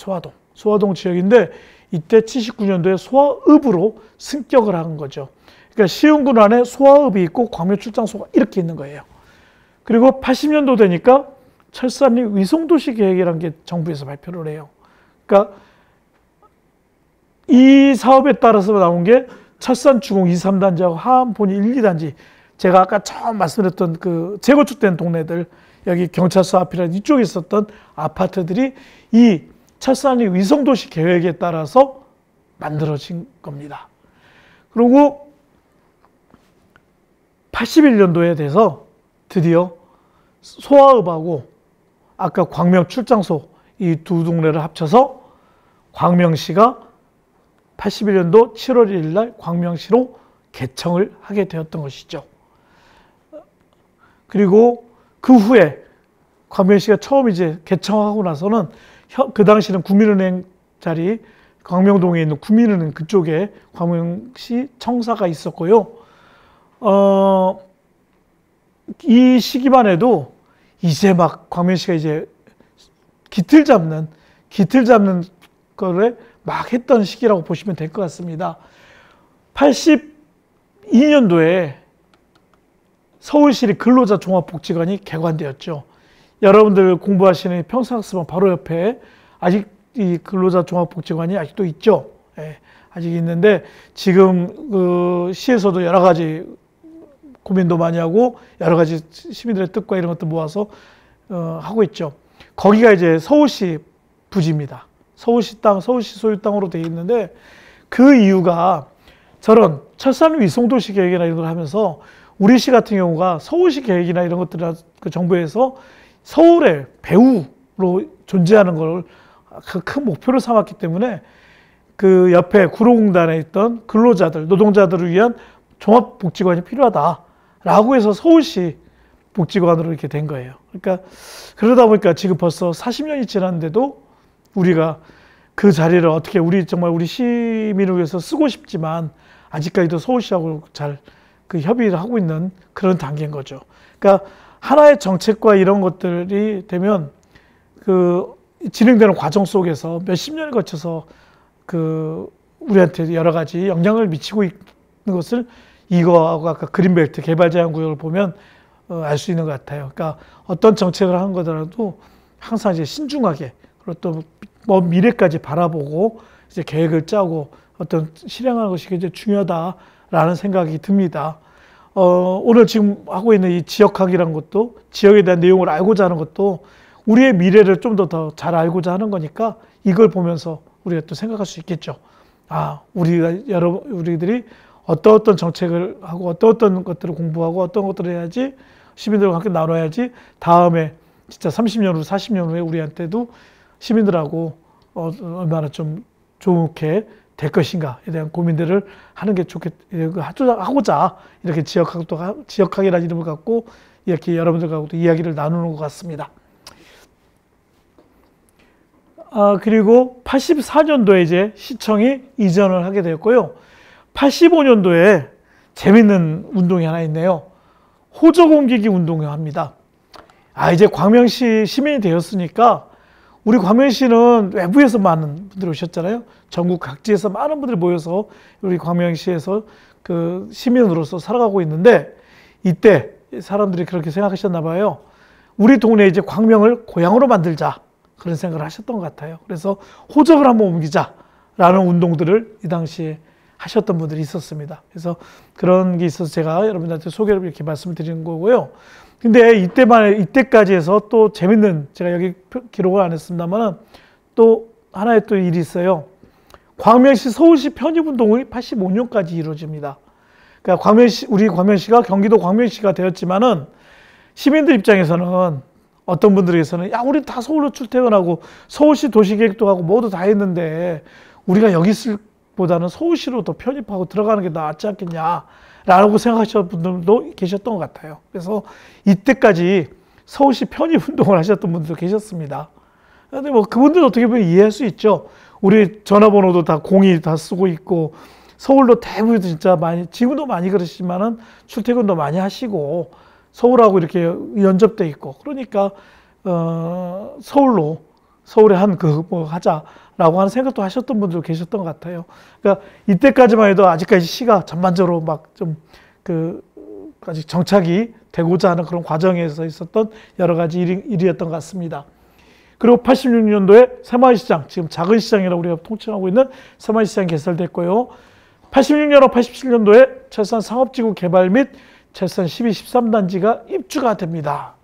Speaker 1: 소화동 지역인데 이때 79년도에 소화읍으로 승격을 한 거죠. 그러니까 시흥군 안에 소화읍이 있고 광명 출장소가 이렇게 있는 거예요. 그리고 80년도 되니까 철산리 위성도시 계획이라는 게 정부에서 발표를 해요. 그러니까 이 사업에 따라서 나온 게 철산주공 2, 3단지하고 하암본이 1, 2단지, 제가 아까 처음 말씀드렸던 그 재건축된 동네들, 여기 경찰서 앞이라는 이쪽에 있었던 아파트들이 이 철산리 위성도시 계획에 따라서 만들어진 겁니다. 그리고 81년도에 돼서 드디어 소아읍하고 아까 광명 출장소 이 두 동네를 합쳐서 광명시가 81년도 7월 1일 날 광명시로 개청을 하게 되었던 것이죠. 그리고 그 후에 광명시가 처음 이제 개청하고 나서는 그 당시는 국민은행 자리, 광명동에 있는 국민은행 그쪽에 광명시 청사가 있었고요. 이 시기만 해도 이제 막 광명시가 이제 기틀 잡는 거를 막 했던 시기라고 보시면 될 것 같습니다. 82년도에 서울시립 근로자 종합복지관이 개관되었죠. 여러분들 공부하시는 평생학습원 바로 옆에 아직 이 근로자 종합복지관이 아직도 있죠. 예, 아직 있는데 지금 그 시에서도 여러 가지 고민도 많이 하고 여러 가지 시민들의 뜻과 이런 것들 모아서 하고 있죠. 거기가 이제 서울시 부지입니다. 서울시 땅, 서울시 소유 땅으로 되어 있는데 그 이유가 저런 철산 위성도시 계획이나 이런 걸 하면서 우리 시 같은 경우가 서울시 계획이나 이런 것들을 그 정부에서 서울의 배후로 존재하는 걸 큰 목표로 삼았기 때문에 그 옆에 구로공단에 있던 근로자들, 노동자들을 위한 종합복지관이 필요하다라고 해서 서울시 복지관으로 이렇게 된 거예요. 그러니까 그러다 보니까 지금 벌써 40년이 지났는데도 우리가 그 자리를 어떻게 정말 우리 시민을 위해서 쓰고 싶지만 아직까지도 서울시하고 잘 그 협의를 하고 있는 그런 단계인 거죠. 그러니까 하나의 정책과 이런 것들이 되면 그 진행되는 과정 속에서 몇십 년을 거쳐서 그 우리한테 여러 가지 영향을 미치고 있는 것을 이거하고 아까 그린벨트 개발제한구역을 보면 알 수 있는 것 같아요. 그러니까 어떤 정책을 하는 거더라도 항상 이제 신중하게 그리고 또 먼 미래까지 바라보고 이제 계획을 짜고 어떤 실행하는 것이 굉장히 중요하다라는 생각이 듭니다. 오늘 지금 하고 있는 이 지역학이라는 것도 지역에 대한 내용을 알고자 하는 것도 우리의 미래를 좀 더 잘 알고자 하는 거니까 이걸 보면서 우리가 또 생각할 수 있겠죠. 우리들이 어떤 정책을 하고 어떤 것들을 공부하고 어떤 것들을 해야지 시민들과 함께 나눠야지 다음에 진짜 30년 후, 40년 후에 우리한테도 시민들하고 얼마나 좀 좋게 될 것인가에 대한 고민들을 하는 게 하고자 이렇게 지역학이라는 이름을 갖고 이렇게 여러분들하고도 이야기를 나누는 것 같습니다. 그리고 84년도에 이제 시청이 이전을 하게 되었고요. 85년도에 재밌는 운동이 하나 있네요. 호적 옮기기 운동을 합니다. 이제 광명시 시민이 되었으니까 우리 광명시는 외부에서 많은 분들이 오셨잖아요. 전국 각지에서 많은 분들이 모여서 우리 광명시에서 그 시민으로서 살아가고 있는데 이때 사람들이 그렇게 생각하셨나 봐요. 우리 동네에 이제 광명을 고향으로 만들자. 그런 생각을 하셨던 것 같아요. 그래서 호적을 한번 옮기자라는 운동들을 이 당시에 하셨던 분들이 있었습니다. 그래서 그런 게 있어서 제가 여러분들한테 소개를 이렇게 말씀을 드리는 거고요. 근데 이때까지 해서 또 재밌는, 제가 여기 기록을 안 했습니다만 또 하나의 또 일이 있어요. 광명시 서울시 편입운동이 85년까지 이루어집니다. 그러니까 우리 광명시가 경기도 광명시가 되었지만은 시민들 입장에서는 어떤 분들에게서는 우리 다 서울로 출퇴근하고 서울시 도시계획도 하고 모두 다 했는데 우리가 여기 있을 보다는 서울시로 더 편입하고 들어가는 게 낫지 않겠냐라고 생각하셨던 분들도 계셨던 것 같아요. 그래서 이때까지 서울시 편입운동을 하셨던 분들도 계셨습니다. 근데 뭐 그분들은 어떻게 보면 이해할 수 있죠. 우리 전화번호도 다 공이 다 쓰고 있고 서울로 대부분 진짜 많이, 지금도 많이 그러시지만은 출퇴근도 많이 하시고 서울하고 이렇게 연접돼 있고 그러니까 서울에 한 뭐 하자라고 하는 생각도 하셨던 분들 계셨던 것 같아요. 그러니까 이때까지만 해도 아직까지 시가 전반적으로 막 좀 아직 정착이 되고자 하는 그런 과정에서 있었던 여러 가지 일이었던 것 같습니다. 그리고 86년도에 새마을시장, 지금 작은 시장이라고 우리가 통칭하고 있는 새마을시장이 개설됐고요. 86년하고 87년도에 철산 상업지구 개발 및 철산 12, 13단지가 입주가 됩니다.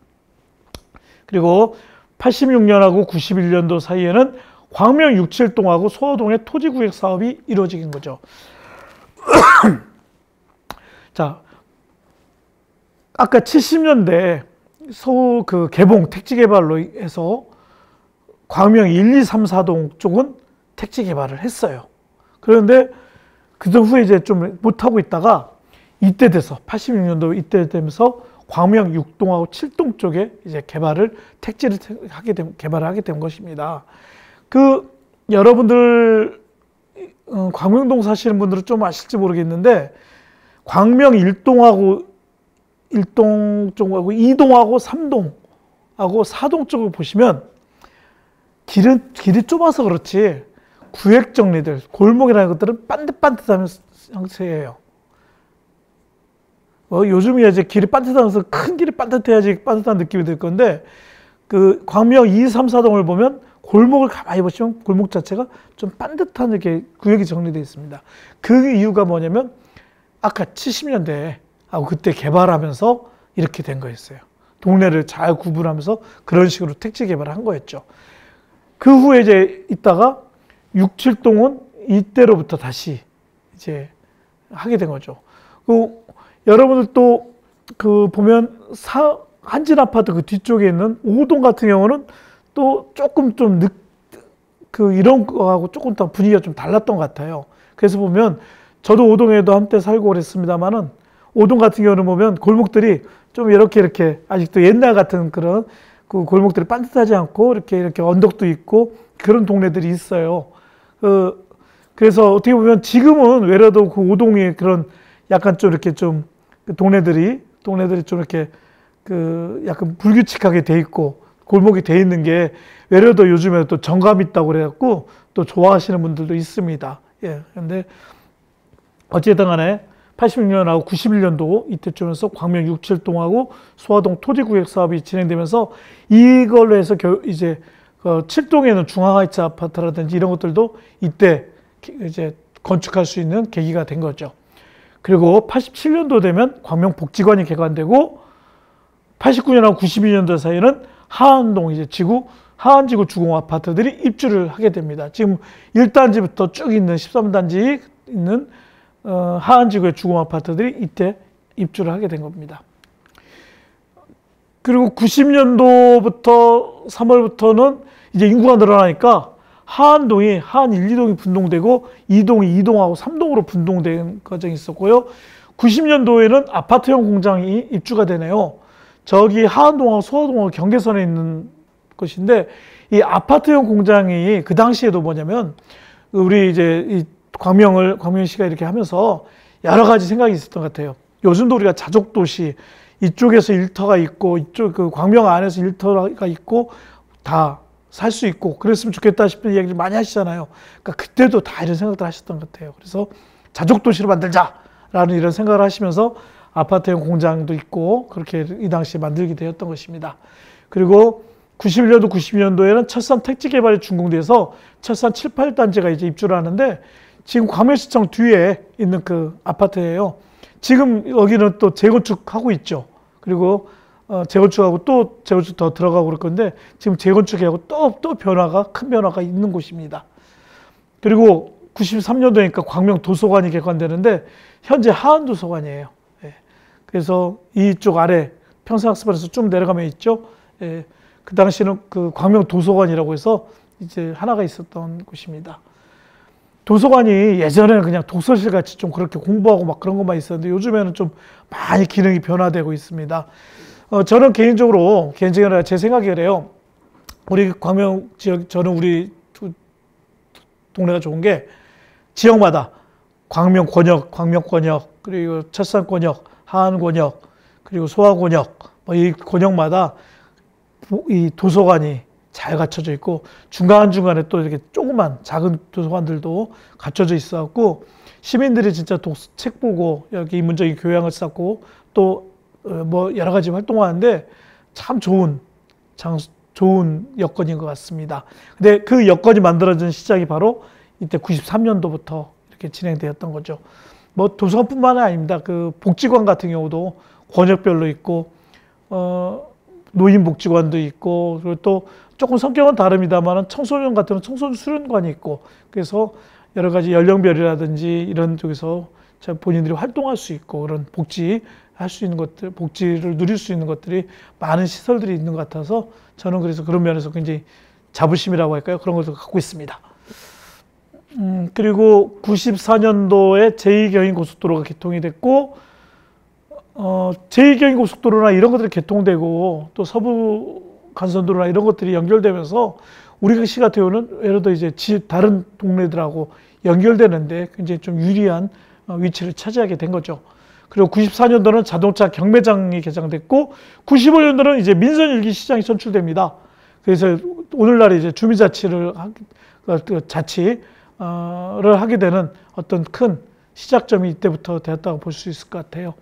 Speaker 1: 그리고 86년하고 91년도 사이에는 광명 67동하고 소호동의 토지구획 사업이 이루어진 거죠. 자, 아까 70년대 서울 그 개봉 택지 개발로 해서 광명 1, 2, 3, 4동 쪽은 택지 개발을 했어요. 그런데 그 후에 이제 좀 못하고 있다가 이때 돼서 86년도 이때 되면서 광명 6동하고 7동 쪽에 이제 개발을 하게 된 것입니다. 그 여러분들 광명동 사시는 분들은 좀 아실지 모르겠는데 광명 1동 쪽하고 2동하고 3동하고 4동 쪽을 보시면 길이 좁아서 그렇지 구획 정리들, 골목이라는 것들은 반듯반듯한 형태예요. 요즘에 이제 길이 반듯하면서 큰 길이 반듯해야지 반듯한 느낌이 들 건데 그 광명 2, 3, 4동을 보면 골목을 가만히 보시면 골목 자체가 좀 반듯한 이렇게 구역이 정리되어 있습니다. 그 이유가 뭐냐면 아까 70년대에 그때 개발하면서 이렇게 된 거였어요. 동네를 잘 구분하면서 그런 식으로 택지 개발을 한 거였죠. 그 후에 이제 있다가 6, 7동은 이때로부터 다시 이제 하게 된 거죠. 여러분들 또 그 보면 한진 아파트 그 뒤쪽에 있는 5동 같은 경우는 또 조금 좀 이런 거하고 조금 더 분위기가 좀 달랐던 것 같아요. 그래서 보면 저도 5동에도 한때 살고 그랬습니다만은 5동 같은 경우는 보면 골목들이 좀 이렇게 아직도 옛날 같은 그런 그 골목들이 반듯하지 않고 이렇게 언덕도 있고 그런 동네들이 있어요. 그래서 어떻게 보면 지금은 외라도 그 5동에 그런 약간 좀 이렇게 좀 동네들이 좀 이렇게 그 약간 불규칙하게 돼 있고 골목이 돼 있는 게 외라도 요즘에 또 정감 있다고 그래갖고 또 좋아하시는 분들도 있습니다. 예. 근데 어쨌든 간에 86년하고 91년도 이때쯤에서 광명 6, 7동하고 소화동 토지구획 사업이 진행되면서 이걸로 해서 이제 7동에는 중앙하이츠 아파트라든지 이런 것들도 이때 이제 건축할 수 있는 계기가 된 거죠. 그리고 87년도 되면 광명 복지관이 개관되고 89년하고 92년도 사이에는 하안동 이제 하안지구 주공 아파트들이 입주를 하게 됩니다. 지금 1단지부터 쭉 있는 13단지 있는 하안지구의 주공 아파트들이 이때 입주를 하게 된 겁니다. 그리고 90년도부터 3월부터는 이제 인구가 늘어나니까 하안동이 하안 1, 2동이 분동되고 2동이 2동하고 3동으로 분동된 과정이 있었고요. 90년도에는 아파트형 공장이 입주가 되네요. 저기 하안동하고 소화동하고 경계선에 있는 것인데 이 아파트형 공장이 그 당시에도 뭐냐면 우리 이제 이 광명시가 이렇게 하면서 여러 가지 생각이 있었던 것 같아요. 요즘도 우리가 자족도시 이쪽에서 일터가 있고 이쪽 그 광명 안에서 일터가 있고 다 살 수 있고 그랬으면 좋겠다 싶은 이야기를 많이 하시잖아요. 그러니까 그때도 다 이런 생각들 하셨던 것 같아요. 그래서 자족도시로 만들자라는 이런 생각을 하시면서 아파트형 공장도 있고 그렇게 이 당시에 만들게 되었던 것입니다. 그리고 91년도, 92년도에는 철산 택지 개발이 준공돼서 철산 7, 8단지가 이제 입주를 하는데 지금 광명시청 뒤에 있는 그 아파트예요. 지금 여기는 또 재건축하고 있죠. 그리고 재건축하고 또 재건축 더 들어가고 그럴 건데 지금 재건축하고 또 큰 변화가 있는 곳입니다. 그리고 93년도니까 광명 도서관이 개관되는데 현재 하안도서관이에요. 예. 그래서 이쪽 아래 평생학습원에서 좀 내려가면 있죠. 예. 그 당시에는 그 광명 도서관이라고 해서 이제 하나가 있었던 곳입니다. 도서관이 예전에는 그냥 독서실 같이 좀 그렇게 공부하고 막 그런 것만 있었는데 요즘에는 좀 많이 기능이 변화되고 있습니다. 저는 개인적으로 제 생각이 그래요. 우리 광명 지역, 저는 우리 동네가 좋은 게 지역마다 광명권역, 그리고 철산권역, 하안권역, 그리고 소화권역, 이 권역마다 이 도서관이 잘 갖춰져 있고 중간중간에 또 이렇게 조그만 작은 도서관들도 갖춰져 있어갖고 시민들이 진짜 책 보고 여기 인문적인 교양을 쌓고 또 뭐 여러 가지 활동하는데 참 좋은 여건인 것 같습니다. 근데 그 여건이 만들어진 시작이 바로 이때 93년도부터 이렇게 진행되었던 거죠. 뭐 도서관뿐만 아닙니다. 그 복지관 같은 경우도 권역별로 있고, 노인복지관도 있고, 그리고 또 조금 성격은 다릅니다만 청소년 같은 청소년 수련관이 있고, 그래서 여러 가지 연령별이라든지 이런 쪽에서 본인들이 활동할 수 있고, 그런 복지할 수 있는 것들, 복지를 누릴 수 있는 것들이 많은 시설들이 있는 것 같아서 저는 그래서 그런 면에서 굉장히 자부심이라고 할까요? 그런 것을 갖고 있습니다. 그리고 94년도에 제2경인고속도로가 개통이 됐고, 제2경인고속도로나 이런 것들이 개통되고, 또 서부 간선도로나 이런 것들이 연결되면서 우리 시 같은 경우는 예를 들어 이제 다른 동네들하고 연결되는데 굉장히 좀 유리한 위치를 차지하게 된 거죠. 그리고 94년도는 자동차 경매장이 개장됐고, 95년도는 이제 민선 1기 시장이 선출됩니다. 그래서 오늘날 이제 주민자치를 자치를 하게 되는 어떤 큰 시작점이 이때부터 되었다고 볼 수 있을 것 같아요.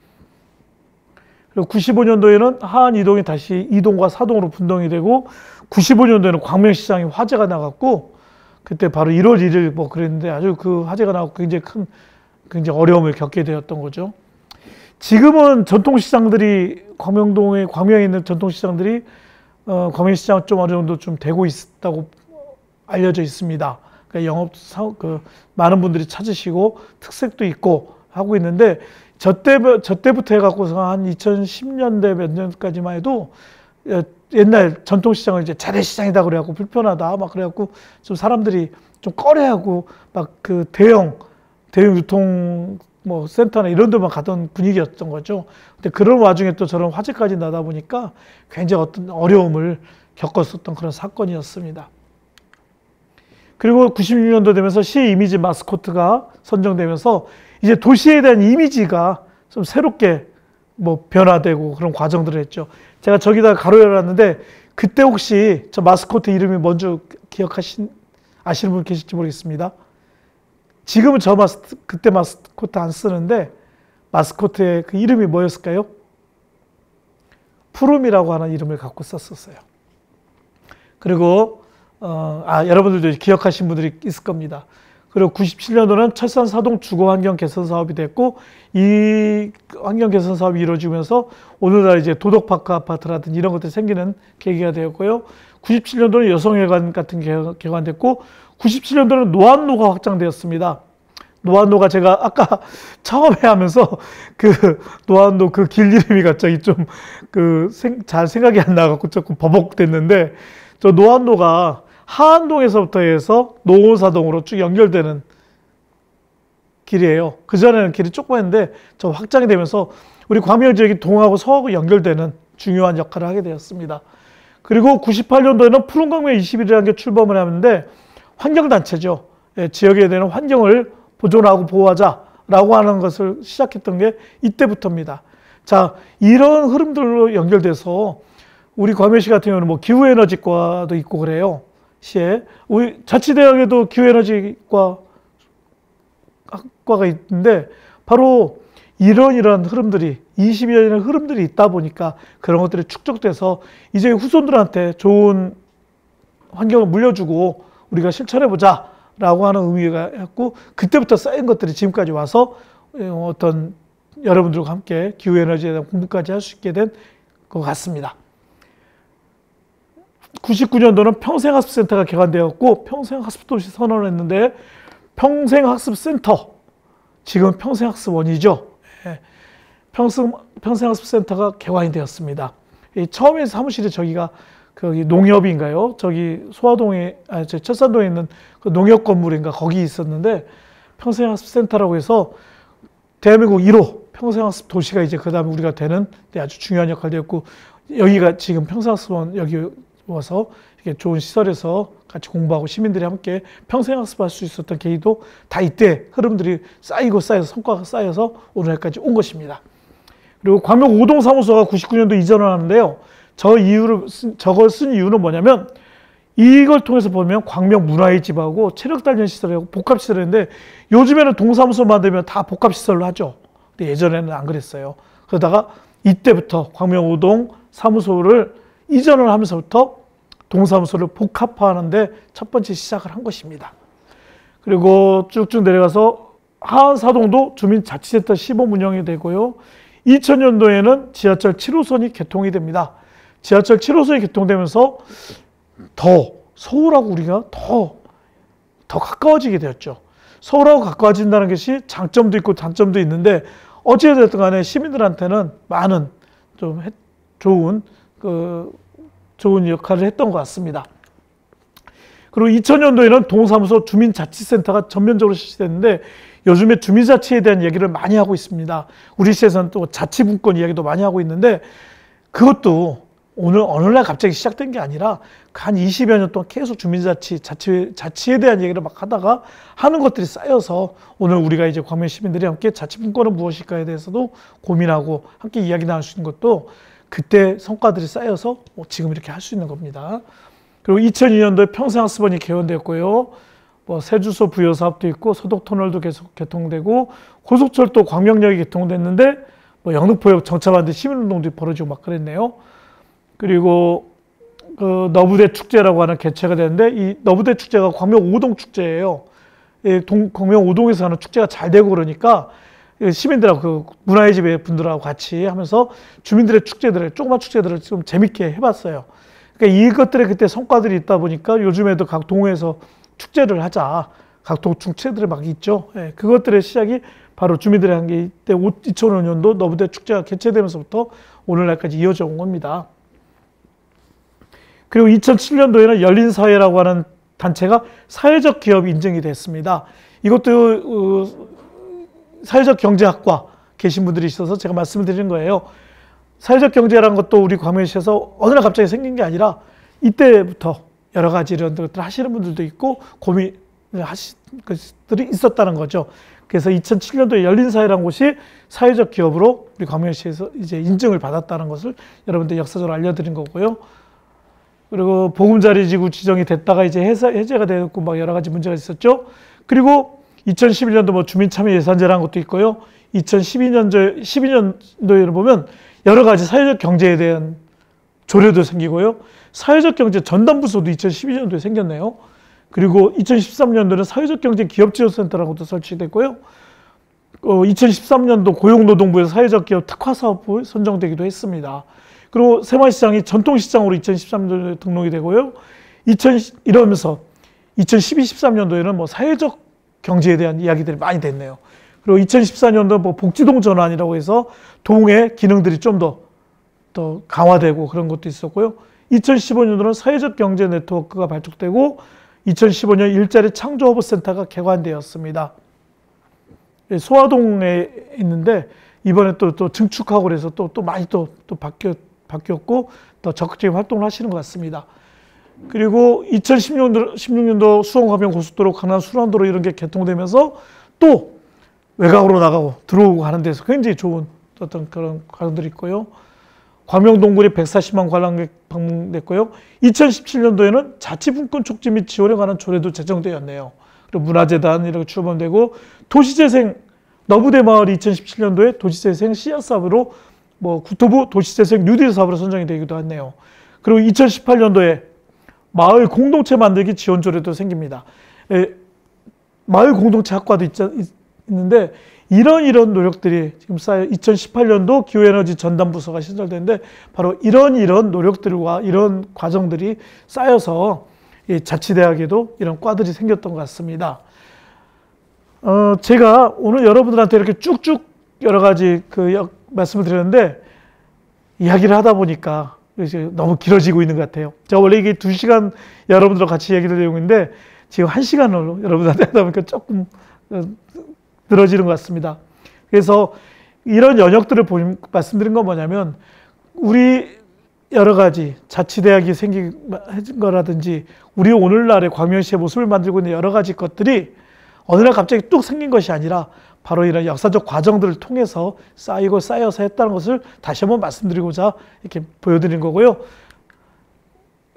Speaker 1: 그리고 95년도에는 하안 이동이 다시 2동과 4동으로 분동이 되고, 95년도에는 광명시장이 화재가 나갔고, 그때 바로 1월 1일 뭐 그랬는데 아주 그 화재가 나고 굉장히 어려움을 겪게 되었던 거죠. 지금은 전통시장들이 광명에 있는 전통시장들이 광명시장은 좀 어느 정도 좀 되고 있다고 알려져 있습니다. 그러니까 많은 분들이 찾으시고 특색도 있고 하고 있는데, 저 때부터 해갖고서 한 2010년대 몇 년까지만 해도 옛날 전통시장을 이제 재래시장이다 그래갖고 불편하다 막 그래갖고 좀 사람들이 좀 꺼려하고 막 그 대형 유통 뭐 센터나 이런 데만 가던 분위기였던 거죠. 근데 그런 와중에 또 저런 화재까지 나다 보니까 굉장히 어떤 어려움을 겪었었던 그런 사건이었습니다. 그리고 96년도 되면서 시의 이미지 마스코트가 선정되면서 이제 도시에 대한 이미지가 좀 새롭게 뭐 변화되고 그런 과정들을 했죠. 제가 저기다 가로 열어놨는데 그때 혹시 저 마스코트 이름이 뭔지 아시는 분 계실지 모르겠습니다. 지금은 그때 마스코트 안 쓰는데 마스코트의 그 이름이 뭐였을까요? 푸름이라고 하는 이름을 갖고 썼었어요. 그리고 여러분들도 기억하신 분들이 있을 겁니다. 그리고 97년도는 철산 4동 주거 환경 개선 사업이 됐고, 이 환경 개선 사업이 이루어지면서 오늘날 이제 도덕파크 아파트라든지 이런 것들이 생기는 계기가 되었고요. 97년도는 여성회관 같은 게 개관됐고, 97년도는 노안로가 확장되었습니다. 노안로가 제가 아까 처음에 하면서 그 노안로 그 길 이름이 갑자기 좀 잘 생각이 안 나갖고 조금 버벅됐는데, 저 노안로가 하안동에서부터 해서 노원사동으로 쭉 연결되는 길이에요. 그전에는 길이 조그만했는데 저 확장이 되면서 우리 광명 지역이 동하고 서하고 연결되는 중요한 역할을 하게 되었습니다. 그리고 98년도에는 푸른 광명 21이라는 게 출범을 하는데 환경단체죠. 지역에 대한 환경을 보존하고 보호하자라고 하는 것을 시작했던 게 이때부터입니다. 자, 이런 흐름들로 연결돼서 우리 광명시 같은 경우는 뭐 기후에너지과도 있고 그래요. 시에. 우리 자치대학에도 기후에너지과 학과가 있는데 바로 이런 흐름들이 20여 년의 흐름들이 있다 보니까 그런 것들이 축적돼서 이제 후손들한테 좋은 환경을 물려주고 우리가 실천해보자 라고 하는 의미가 있고, 그때부터 쌓인 것들이 지금까지 와서 어떤 여러분들과 함께 기후에너지에 대한 공부까지 할 수 있게 된 것 같습니다. 99년도는 평생학습센터가 개관되었고, 평생학습도시 선언을 했는데, 평생학습센터, 지금 평생학습원이죠. 평생학습센터가 개관이 되었습니다. 처음에 사무실이 저기가 거기 농협인가요? 저기 소화동에, 철산동에 있는 그 농협 건물인가 거기 있었는데, 평생학습센터라고 해서 대한민국 1호 평생학습 도시가 이제 그 다음에 우리가 되는 데 아주 중요한 역할이 되었고, 여기가 지금 평생학습원 여기 와서 이렇게 좋은 시설에서 같이 공부하고 시민들이 함께 평생학습할 수 있었던 계기도 다 이때 흐름들이 쌓이고 쌓여서 성과가 쌓여서 오늘까지 온 것입니다. 그리고 광명 5동 사무소가 99년도 이전을 하는데요. 저걸 쓴 이유는 뭐냐면, 이걸 통해서 보면 광명 문화의 집하고 체력 단련 시설하고 복합 시설인데, 요즘에는 동사무소 만들면 다 복합 시설로 하죠. 근데 예전에는 안 그랬어요. 그러다가 이때부터 광명 5동 사무소를 이전을 하면서부터 동사무소를 복합화하는데 첫 번째 시작을 한 것입니다. 그리고 쭉쭉 내려가서 하안사동도 주민자치센터 시범 운영이 되고요. 2000년도에는 지하철 7호선이 개통이 됩니다. 지하철 7호선이 개통되면서 더 서울하고 우리가 더 가까워지게 되었죠. 서울하고 가까워진다는 것이 장점도 있고 단점도 있는데 어찌됐든 간에 시민들한테는 많은 좀 좋은 역할을 했던 것 같습니다. 그리고 2000년도에는 동사무소 주민자치센터가 전면적으로 실시됐는데 요즘에 주민자치에 대한 얘기를 많이 하고 있습니다. 우리 시에서는 또 자치분권 이야기도 많이 하고 있는데 그것도 어느 날 갑자기 시작된 게 아니라 한 20여 년 동안 계속 자치에 대한 얘기를 막 하다가 하는 것들이 쌓여서 오늘 우리가 이제 광명 시민들이 함께 자치분권은 무엇일까에 대해서도 고민하고 함께 이야기 나눌 수 있는 것도 그때 성과들이 쌓여서 지금 이렇게 할 수 있는 겁니다. 그리고 2002년도에 평생학습원이 개원되었고요. 세주소 부여 사업도 있고 소독터널도 계속 개통되고 고속철도 광명역이 개통됐는데 영등포역 정차반대 시민운동도 벌어지고 막 그랬네요. 그리고 너부대 축제라고 하는 개최가 되는데 이 너부대 축제가 광명 5동 축제예요. 광명 5동에서 하는 축제가 잘 되고 그러니까 시민들하고 문화의 집의 분들하고 같이 하면서 주민들의 축제들을 조그만 축제들을 좀 재밌게 해봤어요. 그러니까 이것들의 그때 성과들이 있다 보니까 요즘에도 각 동호회에서 축제를 하자. 각 축제들이 막 있죠. 그것들의 시작이 바로 주민들의 한게 이때 2005년도 너부대 축제가 개최되면서부터 오늘날까지 이어져 온 겁니다. 그리고 2007년도에는 열린사회라고 하는 단체가 사회적 기업 인증이 됐습니다. 이것도 사회적 경제학과 계신 분들이 있어서 제가 말씀을 드리는 거예요. 사회적 경제라는 것도 우리 광명시에서 어느 날 갑자기 생긴 게 아니라 이때부터 여러 가지 이런 것들을 하시는 분들도 있고 고민을 하신 것들이 있었다는 거죠. 그래서 2007년도에 열린사회라는 곳이 사회적 기업으로 우리 광명시에서 이제 인증을 받았다는 것을 여러분들 역사적으로 알려드린 거고요. 그리고 보금자리지구 지정이 됐다가 이제 해제가 되고 막 여러 가지 문제가 있었죠. 그리고 2011년도 주민참여 예산제라는 것도 있고요. 12년도에는 보면 여러 가지 사회적 경제에 대한 조례도 생기고요. 사회적 경제 전담부서도 2012년도에 생겼네요. 그리고 2013년도에는 사회적 경제 기업지원센터라는 것도 설치됐고요. 2013년도 고용노동부에서 사회적 기업 특화사업부 선정되기도 했습니다. 그리고 새마을시장이 전통시장으로 2013년도에 등록이 되고요. 이러면서 2012, 13년도에는 사회적 경제에 대한 이야기들이 많이 됐네요. 그리고 2014년도 복지동 전환이라고 해서 동의 기능들이 좀 더 강화되고 그런 것도 있었고요. 2015년도는 사회적 경제 네트워크가 발족되고 2015년 일자리 창조허브센터가 개관되었습니다. 소화동에 있는데 이번에 또 증축하고 그래서 또 많이 또 바뀌었고 더 적극적인 활동을 하시는 것 같습니다. 그리고 2016년도 수원광명 고속도로, 강남 순환도로 이런 게 개통되면서 또 외곽으로 나가고 들어오고 하는 데서 굉장히 좋은 어떤 그런 과정들이 있고요. 광명동굴이 140만 관람객 방문됐고요. 2017년도에는 자치분권 촉진 및 지원에 관한 조례도 제정되었네요. 그리고 문화재단 이렇게 출범되고 도시재생 너부대 마을이 2017년도에 도시재생 씨앗 사업으로 국토부 도시재생 뉴딜 사업으로 선정이 되기도 했네요. 그리고 2018년도에 마을 공동체 만들기 지원 조례도 생깁니다. 마을 공동체 학과도 있는데 이런 노력들이 지금 쌓여 2018년도 기후에너지 전담부서가 신설되는데 바로 이런 노력들과 이런 과정들이 쌓여서 자치대학에도 이런 과들이 생겼던 것 같습니다. 제가 오늘 여러분들한테 이렇게 쭉쭉 여러 가지 말씀을 드렸는데 이야기를 하다 보니까 이제 너무 길어지고 있는 것 같아요. 제가 원래 이게 2시간 여러분들과 같이 얘기를 내용인데 지금 1시간으로 여러분들한테 하다 보니까 조금 늘어지는 것 같습니다. 그래서 이런 영역들을 말씀드린 건 뭐냐면 우리 여러 가지 자치대학이 생긴 거라든지 우리 오늘날의 광명시의 모습을 만들고 있는 여러 가지 것들이 어느 날 갑자기 뚝 생긴 것이 아니라 바로 이런 역사적 과정들을 통해서 쌓여서 했다는 것을 다시 한번 말씀드리고자 이렇게 보여드린 거고요.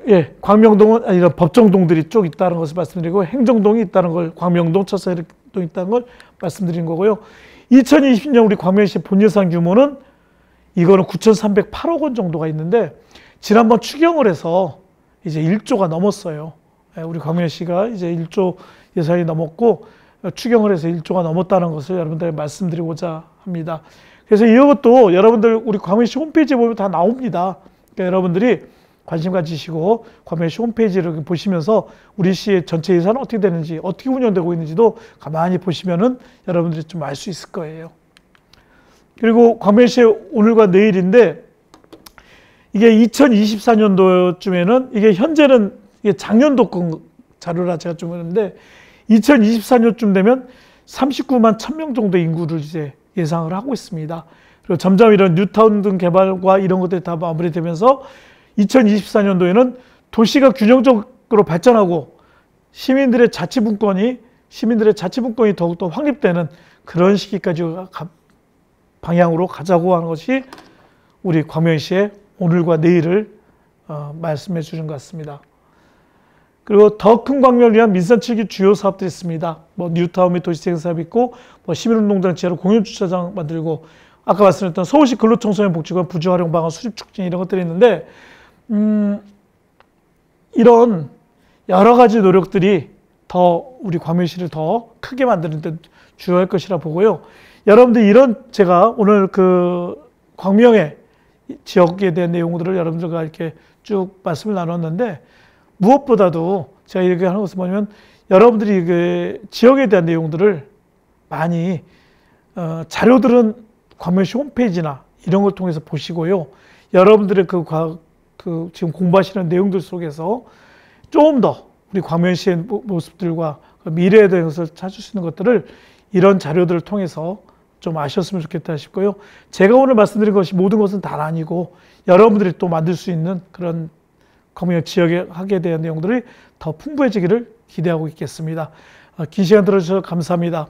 Speaker 1: 예, 광명동은 이런 법정동들이 쭉 있다는 것을 말씀드리고 행정동이 있다는 걸 광명동, 첫사회동 있다는 걸 말씀드린 거고요. 2020년 우리 광명시 본예산 규모는 이거는 9,308억 원 정도가 있는데 지난번 추경을 해서 이제 1조가 넘었어요. 우리 광명시가 이제 1조 예산이 넘었고 추경을 해서 1조가 넘었다는 것을 여러분들에게 말씀드리고자 합니다. 그래서 이것도 여러분들 우리 광명시 홈페이지에 보면 다 나옵니다. 그러니까 여러분들이 관심 가지시고 광명시 홈페이지를 보시면서 우리 시의 전체 예산은 어떻게 되는지, 어떻게 운영되고 있는지도 가만히 보시면은 여러분들이 좀 알 수 있을 거예요. 그리고 광명시의 오늘과 내일인데, 이게 2024년도쯤에는, 이게 현재는 이게 작년도 자료라 제가 좀 그러는데, 2024년쯤 되면 39만 1000명 정도 인구를 이제 예상을 하고 있습니다. 그리고 점점 이런 뉴타운 등 개발과 이런 것들이 다 마무리되면서 2024년도에는 도시가 균형적으로 발전하고 시민들의 자치분권이 더욱더 확립되는 그런 시기까지 방향으로 가자고 하는 것이 우리 광명시의 오늘과 내일을 말씀해 주는 것 같습니다. 그리고 더 큰 광명을 위한 민선 7기 주요 사업들이 있습니다. 뭐 뉴타운 및 도시재생 사업이 있고, 뭐 시민운동장 지하로 공영주차장 만들고, 아까 말씀드렸던 서울시 근로청소년 복지관 부지 활용 방안 수립 촉진 이런 것들이 있는데, 이런 여러 가지 노력들이 더 우리 광명시를 더 크게 만드는 데 주요할 것이라 보고요. 여러분들 이런 제가 오늘 그 광명의 지역에 대한 내용들을 여러분들과 이렇게 쭉 말씀을 나눴는데, 무엇보다도 제가 얘기하는 것은 뭐냐면, 여러분들이 그 지역에 대한 내용들을 많이 자료들은 광명시 홈페이지나 이런 걸 통해서 보시고요. 여러분들의 그 지금 공부하시는 내용들 속에서 좀 더 우리 광명시의 모습들과 미래에 대해서 찾을 수 있는 것들을 이런 자료들을 통해서 좀 아셨으면 좋겠다 싶고요. 제가 오늘 말씀드린 것이 모든 것은 다 아니고, 여러분들이 또 만들 수 있는 그런 광명 지역에 하게 대한 내용들이 더 풍부해지기를 기대하고 있겠습니다. 긴 시간 들어주셔서 감사합니다.